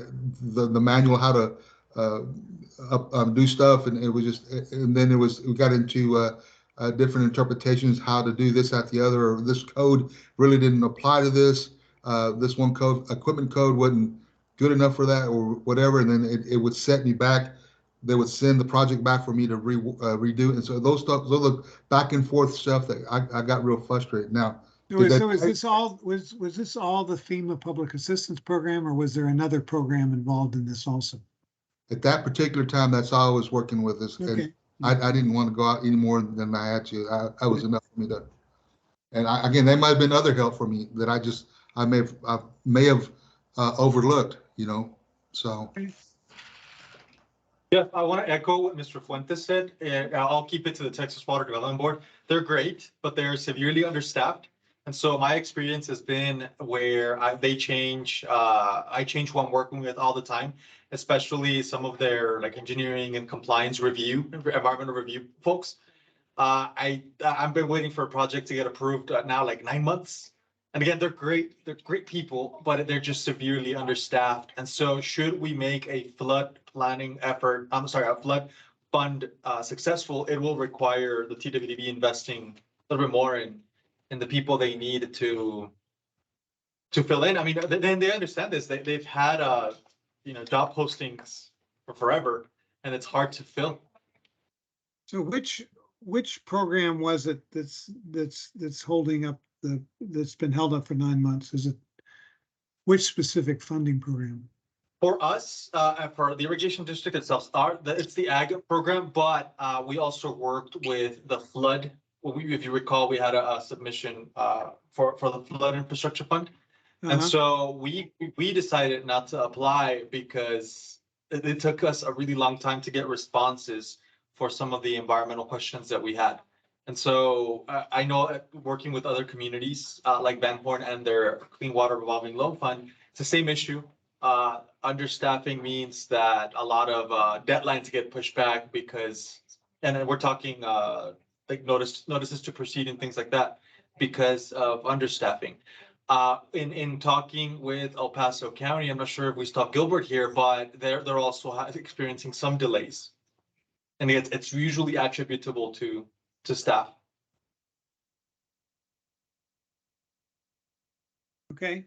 the manual how to do stuff, and it was just, and then we got into different interpretations, how to do this, that, the other, or this code really didn't apply to this. This one code, equipment code, wasn't good enough for that, or whatever, and then it would set me back. They would send the project back for me to redo, and so those are back and forth stuff that I got real frustrated. Now, So is this all, was this all the FEMA public assistance program, or was there another program involved in this also? at that particular time, that's all I was working with. Okay. And I didn't want to go out any more than I had to. I was enough for me to. And again, there might have been other help for me that I may have overlooked, you know. So. Yeah, I want to echo what Mr. Fuentes said. I'll keep it to the Texas Water Development Board. They're great, but they're severely understaffed. And so my experience has been where I change who I'm working with all the time, especially some of their like engineering and compliance review, environmental review folks. I've been waiting for a project to get approved now like 9 months. And again, they're great people, but they're just severely understaffed. And so should we make a flood planning effort, a flood fund successful, it will require the TWDB investing a little bit more in the people they need to fill in. I mean, they understand this. They've had job postings for forever, and it's hard to fill. So which program was it that's holding up that's been held up for 9 months? Is it which specific funding program? For us, for the irrigation district itself, it's the ag program, but we also worked with the flood. If you recall, we had a submission for the flood infrastructure fund. And so we decided not to apply because it took us a really long time to get responses for some of the environmental questions that we had. And so I know working with other communities like Van Horn and their Clean Water Revolving Loan Fund, it's the same issue. Understaffing means that a lot of deadlines get pushed back because, and then we're talking like notices to proceed and things like that because of understaffing. In talking with El Paso County, I'm not sure if we stop Gilbert here, but they're also experiencing some delays. And it's usually attributable to staff. Okay.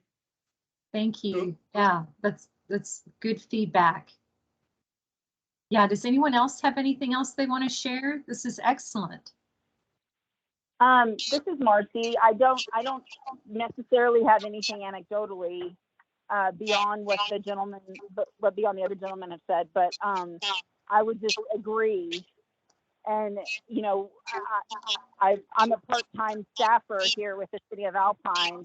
Thank you. Yeah, that's good feedback. Yeah, does anyone else have anything else they want to share? This is excellent. This is Marcy. I don't necessarily have anything anecdotally beyond what the gentleman, what beyond the other gentlemen have said, but I would just agree. And, you know, I'm a part-time staffer here with the city of Alpine,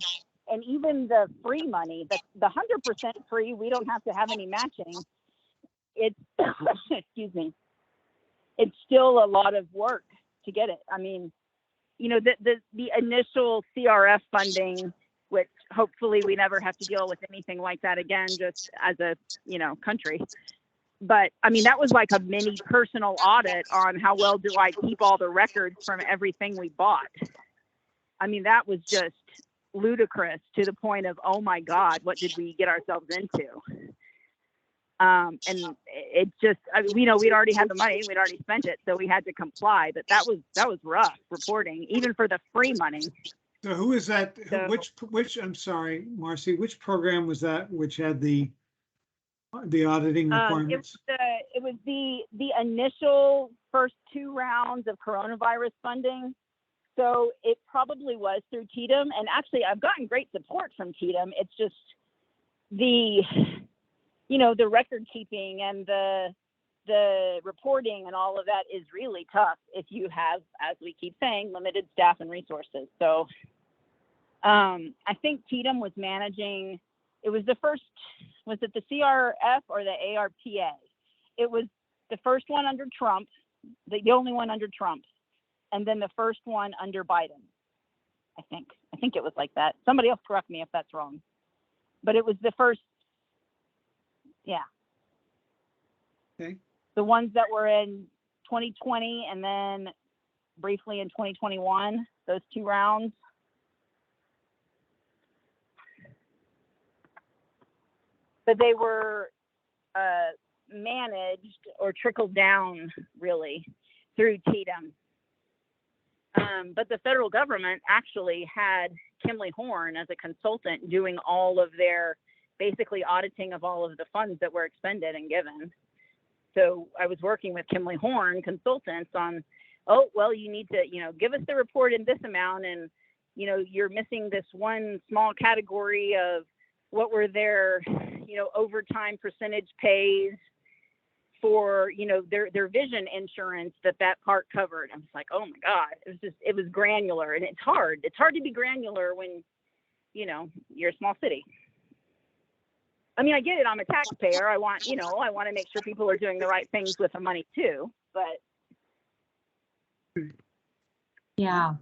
and even the free money, the 100% free, we don't have to have any matching. It's, excuse me, it's still a lot of work to get it. I mean, you know, the initial CRF funding, which hopefully we never have to deal with anything like that again, just as a, you know, country. But I mean, that was like a mini personal audit on how well do I keep all the records from everything we bought. I mean, that was just ludicrous to the point of, oh my God, what did we get ourselves into? And it just, I mean, you know, we'd already had the money, we'd already spent it, so we had to comply. But that was rough reporting, even for the free money. So who is that? So- Which, I'm sorry, Marcy, which program was that which had the auditing requirements? It was the initial first 2 rounds of coronavirus funding. So it probably was through TDM. And actually, I've gotten great support from TDM. It's just you know, the record keeping and the reporting and all of that is really tough if you have, as we keep saying, limited staff and resources. So I think TDM was managing, it was the first, was it the CRF or the ARPA? It was the first one under Trump, the only one under Trump, and then the first one under Biden. I think it was like that. Somebody else correct me if that's wrong. But it was the first, yeah. Okay. The ones that were in 2020 and then briefly in 2021, those 2 rounds. But they were managed or trickled down really through TDM. But the federal government actually had Kimley Horn as a consultant doing all of their basically auditing of all of the funds that were expended and given. So I was working with Kimley Horn consultants on, oh, well, you need to, you know, give us the report in this amount. And, you know, you're missing this one small category of what were their, you know, overtime percentage pays for, you know, their vision insurance that part covered. I was like, oh my God, it was granular. And it's hard to be granular when, you know, you're a small city. I mean, I get it. I'm a taxpayer. I want to make sure people are doing the right things with the money too, but. Yeah,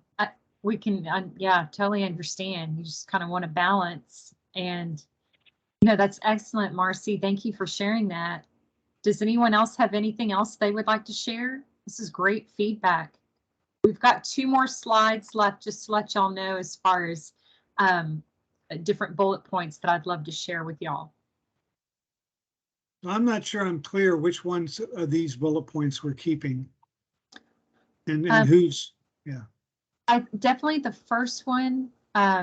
we can, yeah, totally understand. You just kind of want to balance, and, you know, that's excellent, Marcy. Thank you for sharing that. Does anyone else have anything else they would like to share? This is great feedback. We've got 2 more slides left, just to let y'all know as far as different bullet points that I'd love to share with y'all. I'm not sure I'm clear which ones of these bullet points we're keeping. And who's, yeah. Definitely the first one,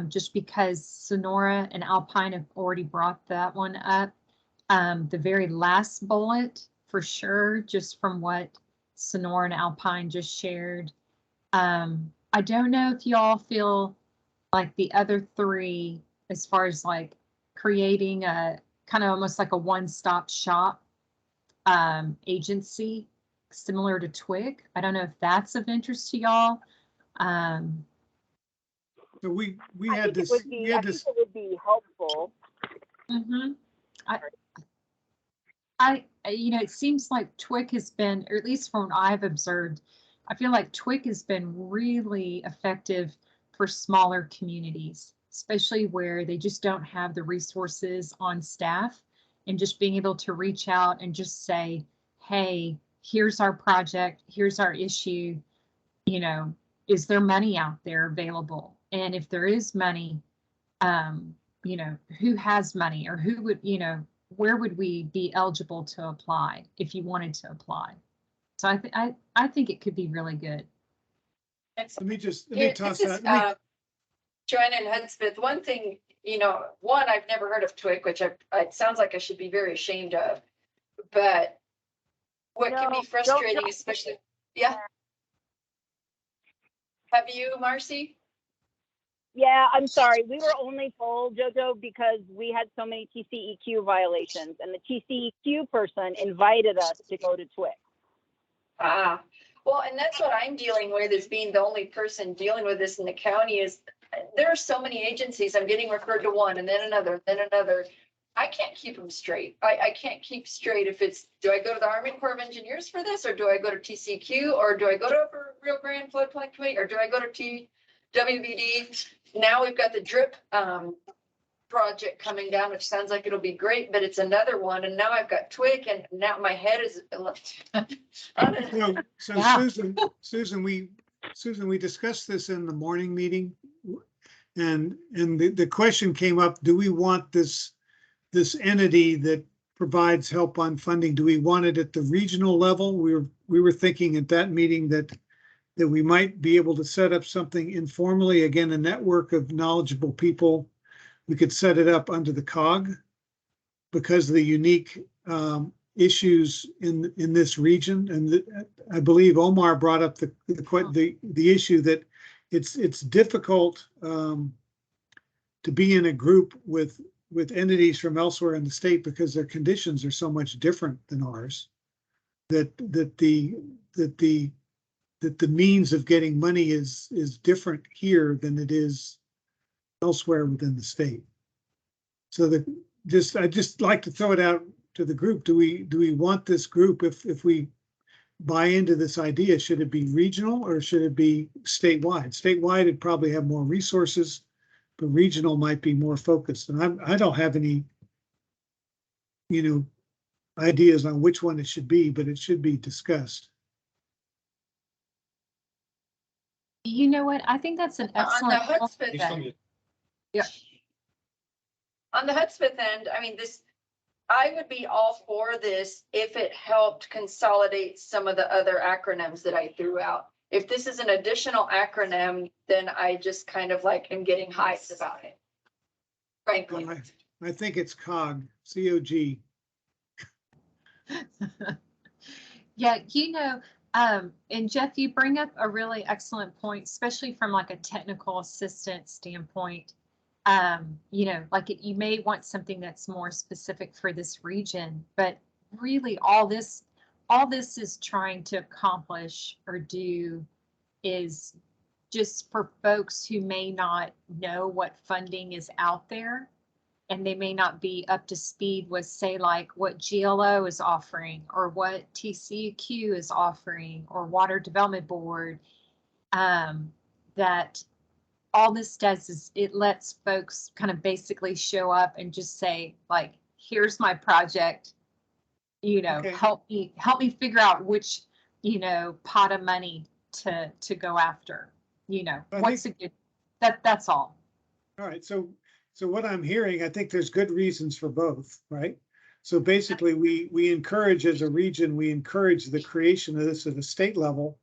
just because Sonora and Alpine have already brought that one up. The very last bullet, for sure, just from what Sonora and Alpine just shared. I don't know if y'all feel like the other 3, as far as like creating a kind of almost like a one-stop shop agency similar to TWIC. I don't know if that's of interest to y'all. So we I had think this. it would be helpful. Mm-hmm. I, you know, it seems like TWIC has been, or at least from what I've observed, I feel like TWIC has been really effective for smaller communities, especially where they just don't have the resources on staff, and just being able to reach out and just say, hey, here's our project, here's our issue, you know, is there money out there available? And if there is money, you know, who has money, or who would, you know, where would we be eligible to apply if you wanted to apply? So I think it could be really good. Let me Here, toss this is, that. Joanna and Hudson, one thing, you know, I've never heard of TWIC, which it sounds like I should be very ashamed of, but it can No, be frustrating, especially, yeah. Have you, Marcy? Yeah, I'm sorry. We were only told, Jojo, because we had so many TCEQ violations, and the TCEQ person invited us to go to TWIC. Ah, well, and that's what I'm dealing with, is being the only person dealing with this in the county. Is there are so many agencies. I'm getting referred to one and then another, then another. I can't keep them straight. I can't keep straight if it's, do I go to the Army Corps of Engineers for this, or do I go to TCQ, or do I go to Upper Rio Grande Floodplain Committee, or do I go to TWVD? Now we've got the DRIP project coming down, which sounds like it'll be great, but it's another one. And now I've got TWIC, and now my head is. So Yeah. Susan, we discussed this in the morning meeting, and the question came up: do we want this entity that provides help on funding? Do we want it at the regional level? We were thinking at that meeting that we might be able to set up something informally, again, a network of knowledgeable people. We could set it up under the COG because of the unique issues in this region. And I believe Omar brought up the issue that it's difficult to be in a group with entities from elsewhere in the state because their conditions are so much different than ours. That the means of getting money is different here than it is elsewhere within the state. So I just like to throw it out to the group. Do we want this group, if we buy into this idea, should it be regional or should it be statewide? Statewide, it'd probably have more resources, but regional might be more focused. And I don't have any, ideas on which one it should be, but it should be discussed. You know what? I think that's an excellent. On the Hudspeth end. Yeah. On the Hudspeth end, I mean, I would be all for this if it helped consolidate some of the other acronyms that I threw out. If this is an additional acronym, then I just kind of am getting hyped about it. Frankly. I think it's COG, C-O-G. Yeah, and Jeff, you bring up a really excellent point, especially from a technical assistant standpoint. You may want something that's more specific for this region, but really all this is trying to accomplish or do is just for folks who may not know what funding is out there, and they may not be up to speed with, say, what GLO is offering or what TCEQ is offering or Water Development Board. That all this does is it lets folks kind of basically show up and just say, here's my project, Okay. help me figure out which, pot of money to go after, what's a good, that's all. All right. So what I'm hearing, I think there's good reasons for both, right? So basically we encourage, as a region, we encourage the creation of this at a state level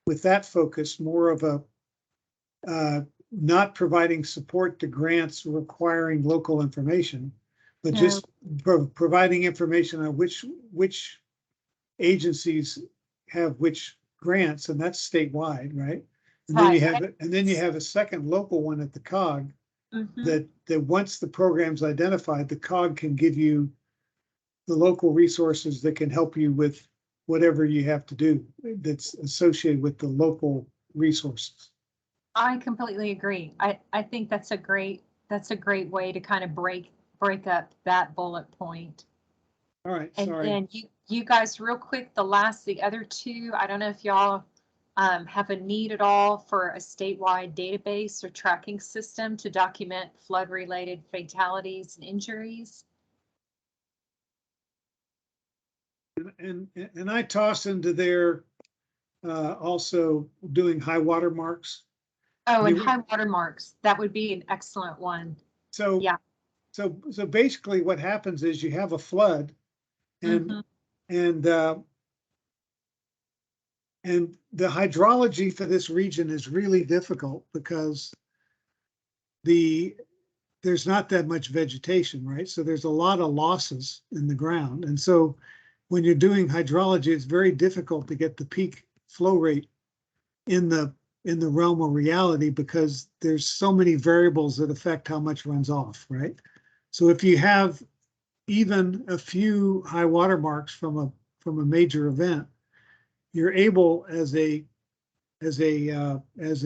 with that focus, more of a, not providing support to grants requiring local information, but just providing information on which agencies have which grants, and that's statewide, right? And then you have a second local one at the COG. Mm-hmm. that once the program's identified, the COG can give you the local resources that can help you with whatever you have to do that's associated with the local resources. I completely agree. I think that's a great way to kind of break up that bullet point. All right. And sorry. then you guys, real quick, the other two, I don't know if y'all have a need at all for a statewide database or tracking system to document flood-related fatalities and injuries. And I toss into there also doing high water marks. Oh, and high water marks, that would be an excellent one. So yeah. So basically, what happens is you have a flood, and and the hydrology for this region is really difficult because there's not that much vegetation, right? So there's a lot of losses in the ground. And so when you're doing hydrology, it's very difficult to get the peak flow rate in the realm of reality because there's so many variables that affect how much runs off, right? So if you have even a few high water marks from a major event, you're able as an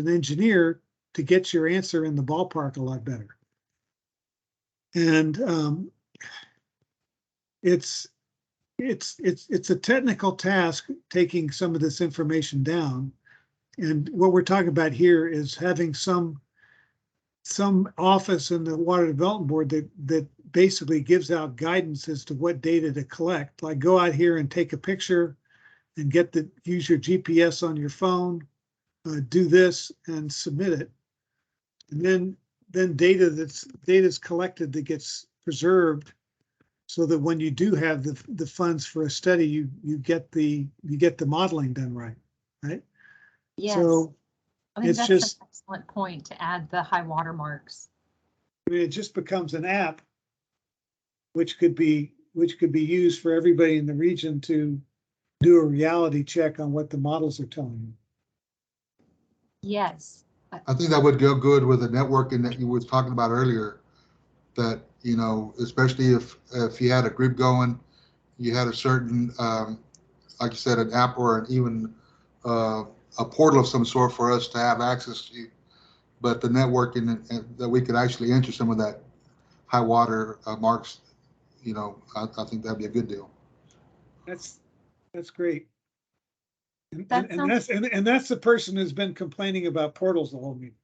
engineer to get your answer in the ballpark a lot better. And it's a technical task taking some of this information down. And what we're talking about here is having some office in the Water Development Board that basically gives out guidance as to what data to collect. Like go out here and take a picture and use your GPS on your phone, do this and submit it. And then data's collected that gets preserved so that when you do have the funds for a study, you get the modeling done right? Yes. So I think it's that's just an excellent point to add the high water marks. I mean, it just becomes an app which could be used for everybody in the region to do a reality check on what the models are telling you. Yes. I think that would go good with the networking that you was talking about earlier. That, you know, especially if you had a group going, you had a certain, like you said, an app or even a portal of some sort for us to have access to. But the networking and that we could actually enter some of that high water marks, you know, I think that'd be a good deal. That's great. And That and that's the person who's been complaining about portals the whole meeting.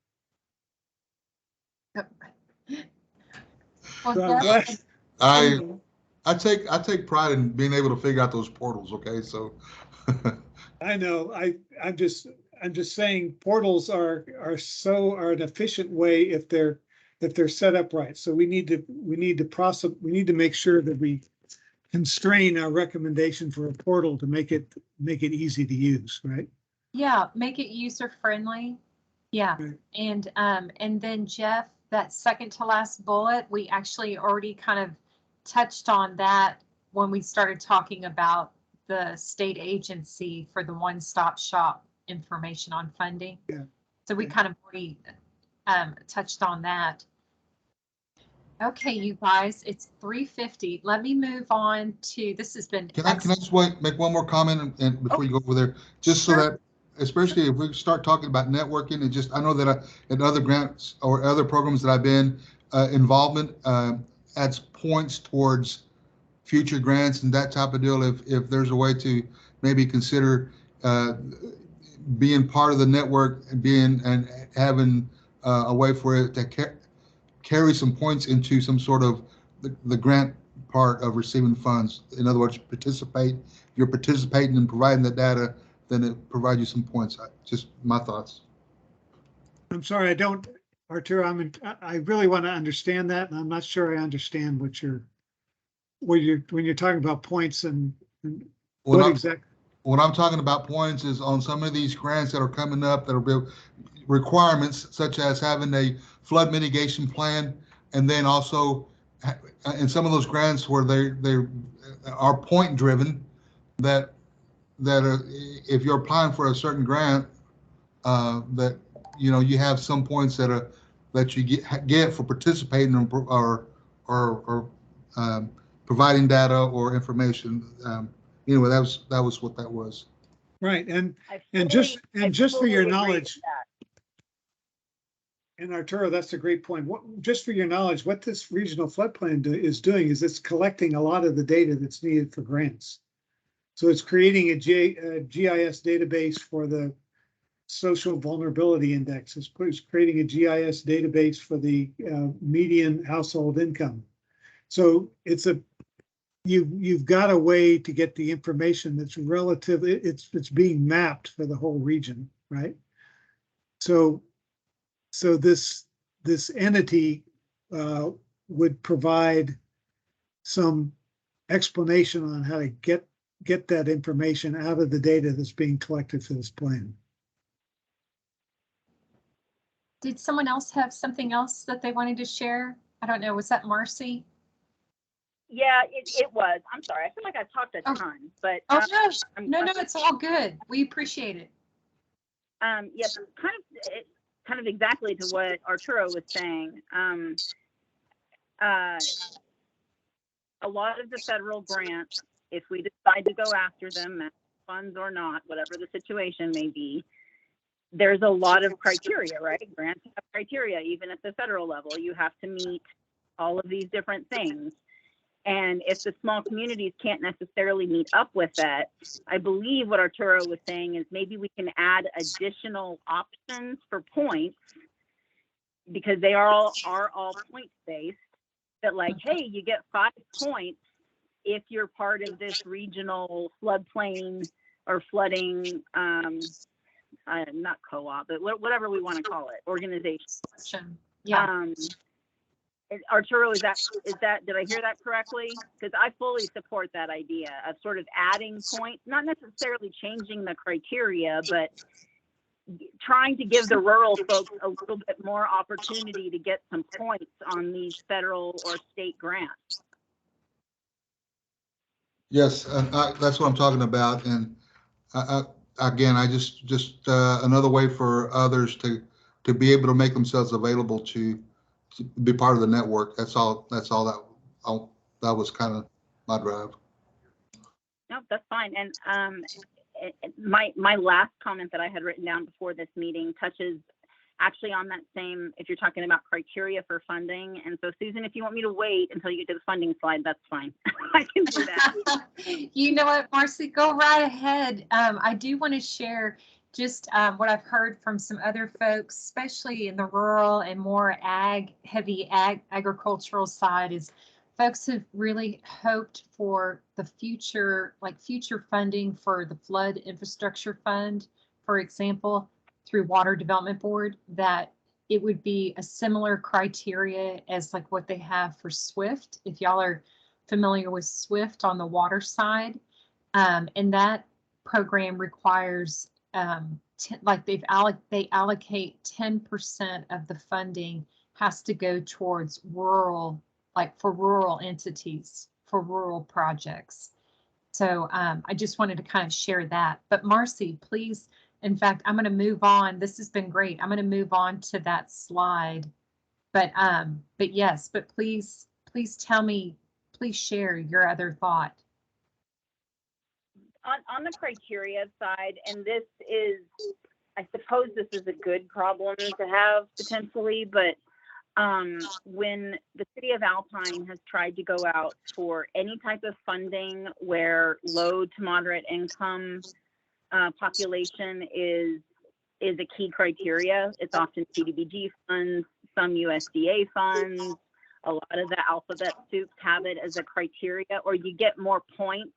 Well, So I'm Jeff, glad. I take pride in being able to figure out those portals. Okay, so I know. I'm just saying portals are an efficient way if they're set up right. So we need to make sure that we constrain our recommendation for a portal to make it easy to use, right? yeah, make it user friendly. Yeah. Right. And then Jeff, that second to last bullet, we actually already kind of touched on that when we started talking about the state agency for the one-stop shop information on funding. Yeah. So we kind of already touched on that. Okay, you guys, it's 3:50. Let me move on to, this has been can I just make one more comment and before you go over there, just Sure. so that, especially if we start talking about networking and just, I know that in other grants or other programs that I've been involvement adds points towards future grants and that type of deal. If there's a way to maybe consider being part of the network and having a way for it to carry some points into some sort of the grant part of receiving funds. In other words, you're participating in providing the data, then it provides you some points. Just my thoughts. I'm sorry, Arturo, I really want to understand that, and I'm not sure I understand when you're talking about points and what exactly. What I'm talking about points is on some of these grants that are coming up that are requirements such as having a flood mitigation plan, and then also in some of those grants where they are point driven, that if you're applying for a certain grant, that you have some points that you get for participating or providing data or information. Anyway, that was what that was. Right, and just for your knowledge, and Arturo, that's a great point. Just for your knowledge, what this regional flood plan is doing is it's collecting a lot of the data that's needed for grants. So it's creating a GIS database for the social vulnerability index. It's creating a GIS database for the median household income. So you've got a way to get the information that's relatively, it's being mapped for the whole region, right? So this entity would provide some explanation on how to get that information out of the data that's being collected for this plan. Did someone else have something else that they wanted to share? I don't know. Was that Marcy? Yeah, it was. I'm sorry. I feel like I've talked a ton, but Oh, no, it's all good. We appreciate it. yes, kind of exactly to what Arturo was saying. A lot of the federal grants, if we decide to go after them, match funds or not, whatever the situation may be, there's a lot of criteria, right? Grants have criteria, even at the federal level. You have to meet all of these different things. And if the small communities can't necessarily meet up with that, I believe what Arturo was saying is maybe we can add additional options for points, because they are all point based. That like, hey, you get 5 points if you're part of this regional floodplain or flooding, not co-op, but whatever we want to call it, organization. Yeah. Arturo, is that, did I hear that correctly? Because I fully support that idea of sort of adding points, not necessarily changing the criteria, but trying to give the rural folks a little bit more opportunity to get some points on these federal or state grants. Yes, and that's what I'm talking about. And again, I just another way for others to be able to make themselves available to be part of the network. That's all that was kind of my drive. No, that's fine. And my last comment that I had written down before this meeting touches actually on that same, if you're talking about criteria for funding. And so Susan, if you want me to wait until you get to the funding slide, that's fine. I can do that. You know what, Marcy, go right ahead. I do want to share just what I've heard from some other folks, especially in the rural and more heavy agricultural side, is folks have really hoped for the future, like future funding for the flood infrastructure fund, for example, through Water Development Board, that it would be a similar criteria as like what they have for SWIFT. If y'all are familiar with SWIFT on the water side, and that program requires like they allocate 10% of the funding has to go towards rural, like for rural entities, for rural projects. So I just wanted to kind of share that. But Marcy, please, in fact, I'm going to move on. This has been great. I'm going to move on to that slide. But yes, but please tell me, please share your other thought. On the criteria side, and this is, I suppose this is a good problem to have potentially, but when the city of Alpine has tried to go out for any type of funding where low to moderate income population is a key criteria, it's often CDBG funds, some USDA funds, a lot of the alphabet soups have it as a criteria, or you get more points.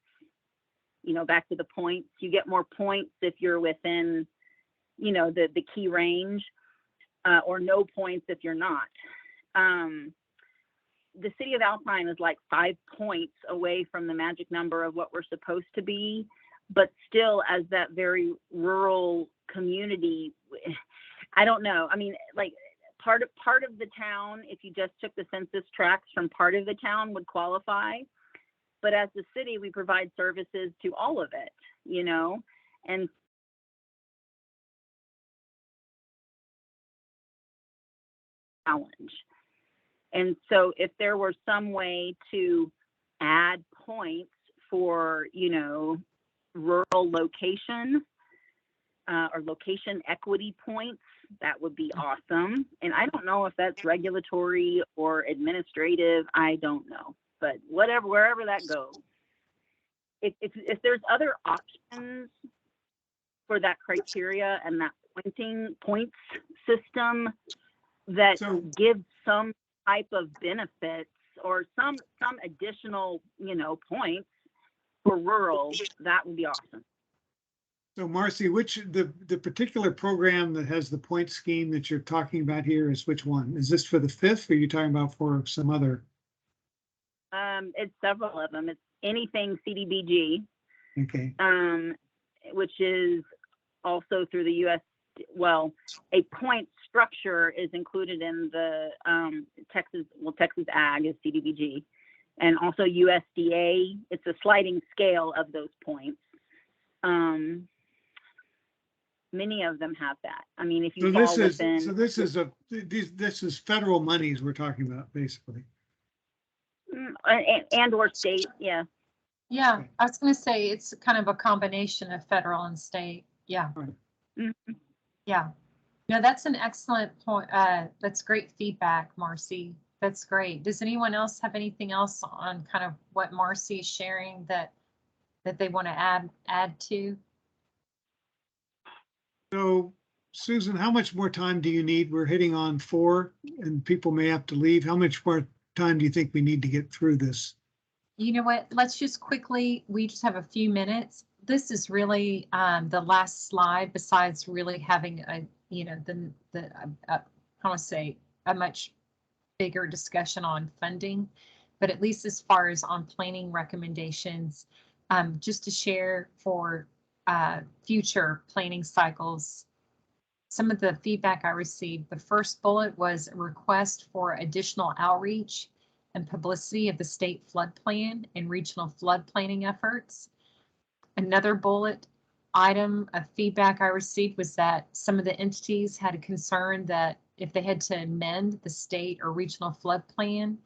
You know, back to the points, you get more points if you're within, you know, the key range, or no points if you're not. The city of Alpine is like 5 points away from the magic number of what we're supposed to be, but still as that very rural community, I don't know. I mean, like part of the town, if you just took the census tracts from part of the town, would qualify. But as the city, we provide services to all of it, you know, and challenge. And so if there were some way to add points for, you know, rural location or location equity points, that would be awesome. And I don't know if that's regulatory or administrative. I don't know. But whatever, wherever that goes, if there's other options for that criteria and that points system that gives some type of benefits or some additional, you know, points for rural, that would be awesome. So Marcy, which the particular program that has the point scheme that you're talking about here is which one? Is this for the fifth, or are you talking about for some other? It's several of them. It's anything CDBG, okay, which is also through the U.S. Well, a point structure is included in the Texas Ag is CDBG, and also USDA. It's a sliding scale of those points. Many of them have that. I mean, if you fall within. So this is federal monies we're talking about, basically. And or state, yeah. Yeah, I was going to say it's kind of a combination of federal and state. Yeah. Mm-hmm. Yeah. No, that's an excellent point. That's great feedback, Marcy. That's great. Does anyone else have anything else on kind of what Marcy is sharing that they want to add to? So, Susan, how much more time do you need? We're hitting on 4 and people may have to leave. How much more time do you think we need to get through this? You know what? Let's just quickly, we just have a few minutes. This is really the last slide, besides really having a, you know, I want to say a much bigger discussion on funding, but at least as far as on planning recommendations, just to share for future planning cycles. Some of the feedback I received, the first bullet was a request for additional outreach and publicity of the state flood plan and regional flood planning efforts. Another bullet item of feedback I received was that some of the entities had a concern that if they had to amend the state or regional flood plan,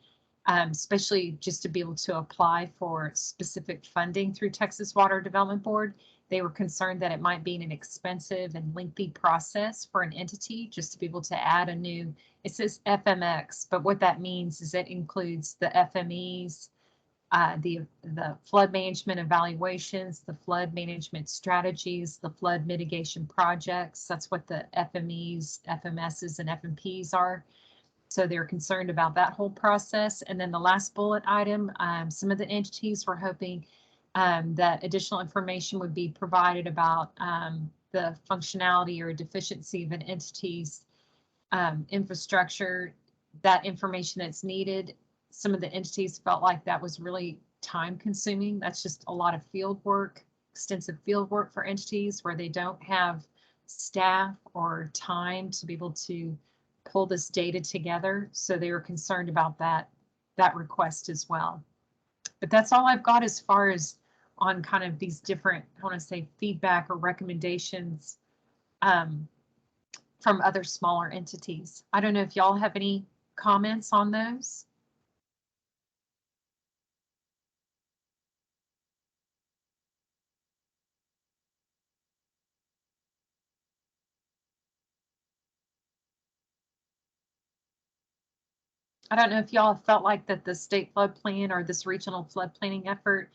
especially just to be able to apply for specific funding through Texas Water Development Board, they were concerned that it might be an expensive and lengthy process for an entity just to be able to add a new, it says FMX, but what that means is it includes the FMEs, the flood management evaluations, the flood management strategies, the flood mitigation projects. That's what the FMEs, FMSs, and FMPs are. So they're concerned about that whole process. And then the last bullet item, some of the entities were hoping that additional information would be provided about the functionality or deficiency of an entity's infrastructure, that information that's needed. Some of the entities felt like that was really time consuming. That's just a lot of field work, extensive field work for entities where they don't have staff or time to be able to pull this data together. So they were concerned about that request as well. But that's all I've got as far as on kind of these different, I want to say, feedback or recommendations from other smaller entities. I don't know if y'all have any comments on those. I don't know if y'all have felt like that the state flood plan or this regional flood planning effort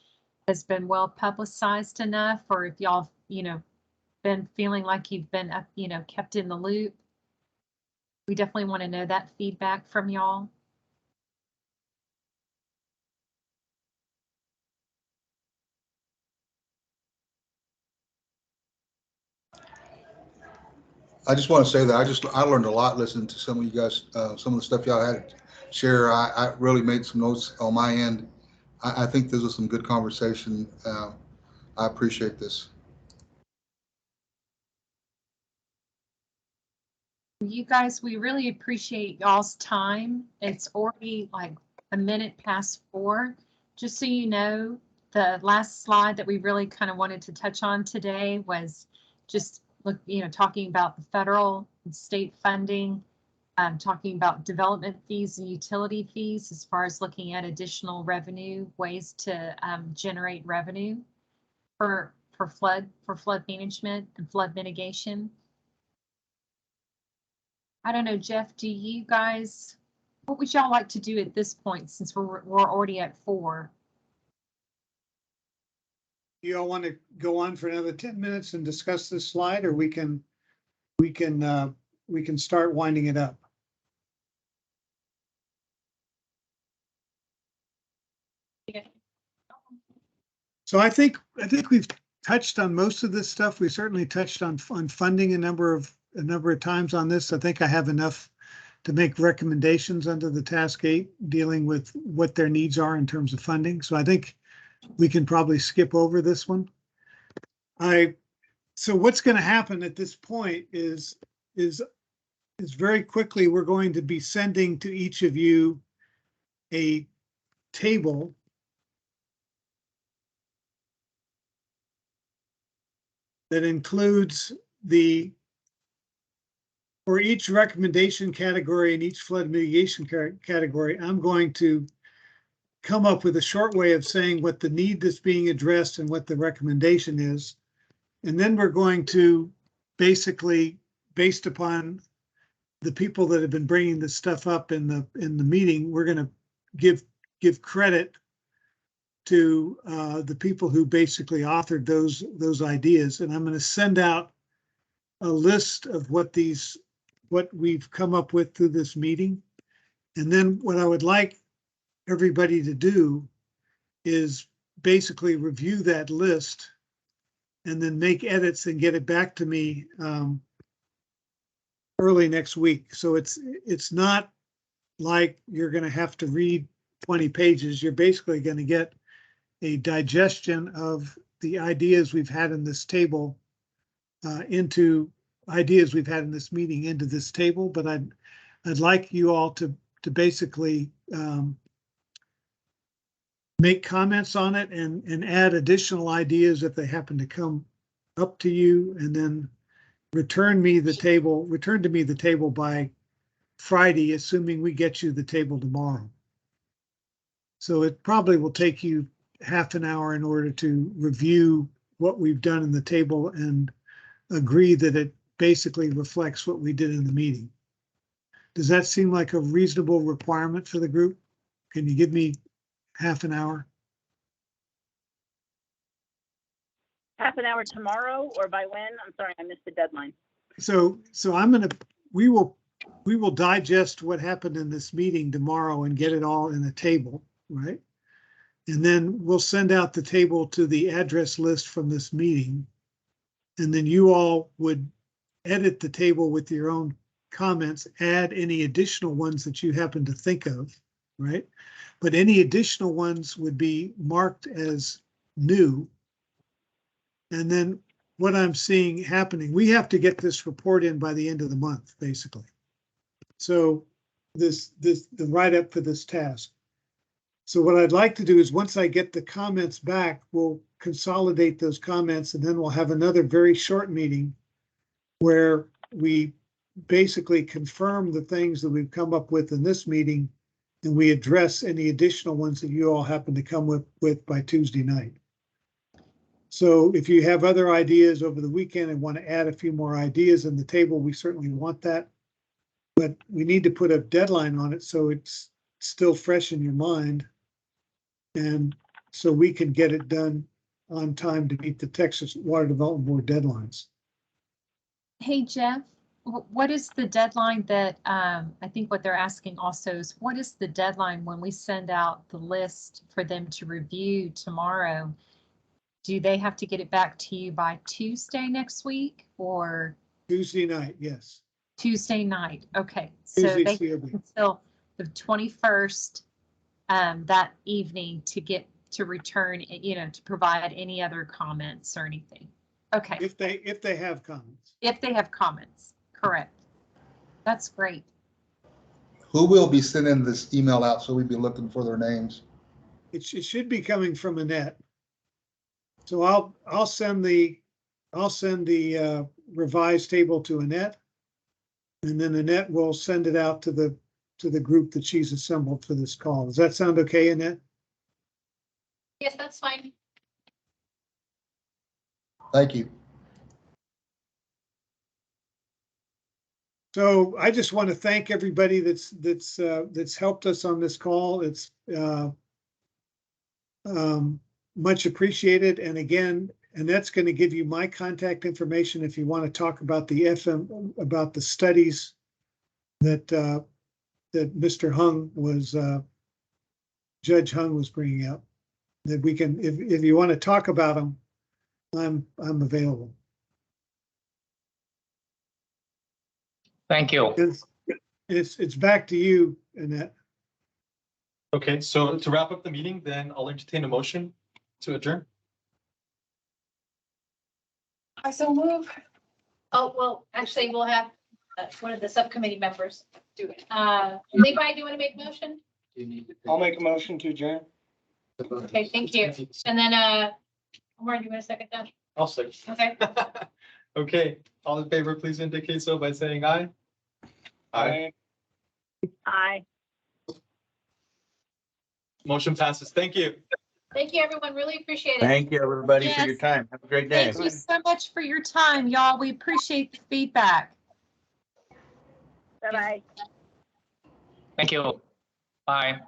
has been well publicized enough, or if y'all, you know, been feeling like you've been, you know, kept in the loop. We definitely want to know that feedback from y'all. I just want to say that I learned a lot listening to some of you guys, some of the stuff y'all had to share. I really made some notes on my end. I think this was some good conversation. I appreciate this. You guys, we really appreciate y'all's time. It's already like a minute past 4. Just so you know, the last slide that we really kind of wanted to touch on today was just talking about the federal and state funding, talking about development fees and utility fees as far as looking at additional revenue, ways to generate revenue for flood management and flood mitigation. I don't know, Jeff, do you guys, what would y'all like to do at this point since we're already at 4? You all want to go on for another 10 minutes and discuss this slide, or we can start winding it up. Yeah. So I think we've touched on most of this stuff. We certainly touched on funding a number of times on this. I think I have enough to make recommendations under the task 8 dealing with what their needs are in terms of funding. So I think we can probably skip over this one. So what's going to happen at this point is very quickly we're going to be sending to each of you a table that includes for each recommendation category and each flood mitigation category, I'm going to come up with a short way of saying what the need that's being addressed and what the recommendation is. And then we're going to basically, based upon the people that have been bringing this stuff up in the meeting, we're going to give credit to the people who basically authored those ideas. And I'm going to send out a list of what we've come up with through this meeting. And then what I would like everybody to do is basically review that list and then make edits and get it back to me early next week. So it's not like you're going to have to read 20 pages. You're basically going to get a digestion of the ideas we've had in this table into ideas we've had in this meeting into this table. But I'd like you all to basically make comments on it and add additional ideas if they happen to come up to you, and then return to me the table by Friday, assuming we get you the table tomorrow. So it probably will take you half an hour in order to review what we've done in the table and agree that it basically reflects what we did in the meeting. Does that seem like a reasonable requirement for the group? Can you give me half an hour? Half an hour tomorrow, or by when? I'm sorry, I missed the deadline. So we will digest what happened in this meeting tomorrow and get it all in a table, right? And then we'll send out the table to the address list from this meeting. And then you all would edit the table with your own comments, add any additional ones that you happen to think of, right? But any additional ones would be marked as new. And then what I'm seeing happening, we have to get this report in by the end of the month, basically. So the write-up for this task. So what I'd like to do is once I get the comments back, we'll consolidate those comments, and then we'll have another very short meeting where we basically confirm the things that we've come up with in this meeting, and we address any additional ones that you all happen to come with by Tuesday night. So if you have other ideas over the weekend and want to add a few more ideas in the table, we certainly want that. But we need to put a deadline on it so it's still fresh in your mind, and so we can get it done on time to meet the Texas Water Development Board deadlines. Hey, Jeff, what is the deadline that, I think what they're asking also is, what is the deadline when we send out the list for them to review tomorrow? Do they have to get it back to you by Tuesday next week, or? Tuesday night, yes. Tuesday night, okay. So Tuesday they COB. until the 21st that evening to return, to provide any other comments or anything. Okay. If they have comments. If they have comments, correct. That's great. Who will be sending this email out so we'd be looking for their names? It should be coming from Annette. So I'll send the revised table to Annette, and then Annette will send it out to the group that she's assembled for this call. Does that sound okay, Annette? Yes, that's fine. Thank you. So I just want to thank everybody that's helped us on this call. It's much appreciated. And again, Annette's going to give you my contact information if you want to talk about the studies that Mr. Hung was, Judge Hung was bringing up. That we can, if you want to talk about them, I'm available. Thank you. It's back to you, Annette. Okay, so to wrap up the meeting, then I'll entertain a motion to adjourn. I so move. Oh, well, actually, we'll have one of the subcommittee members do it. Levi, do you want to make a motion? You need to. I'll make a motion to adjourn. Okay, thank you. And then, Omar, do you want a second that? I'll say. Okay. Okay, all in favor, please indicate so by saying aye. Aye. Aye. Motion passes. Thank you. Thank you, everyone. Really appreciate it. Thank you, everybody, for your Yes. time. Have a great day. Thank you so much for your time, y'all. We appreciate the feedback. Bye-bye. Thank you. Bye.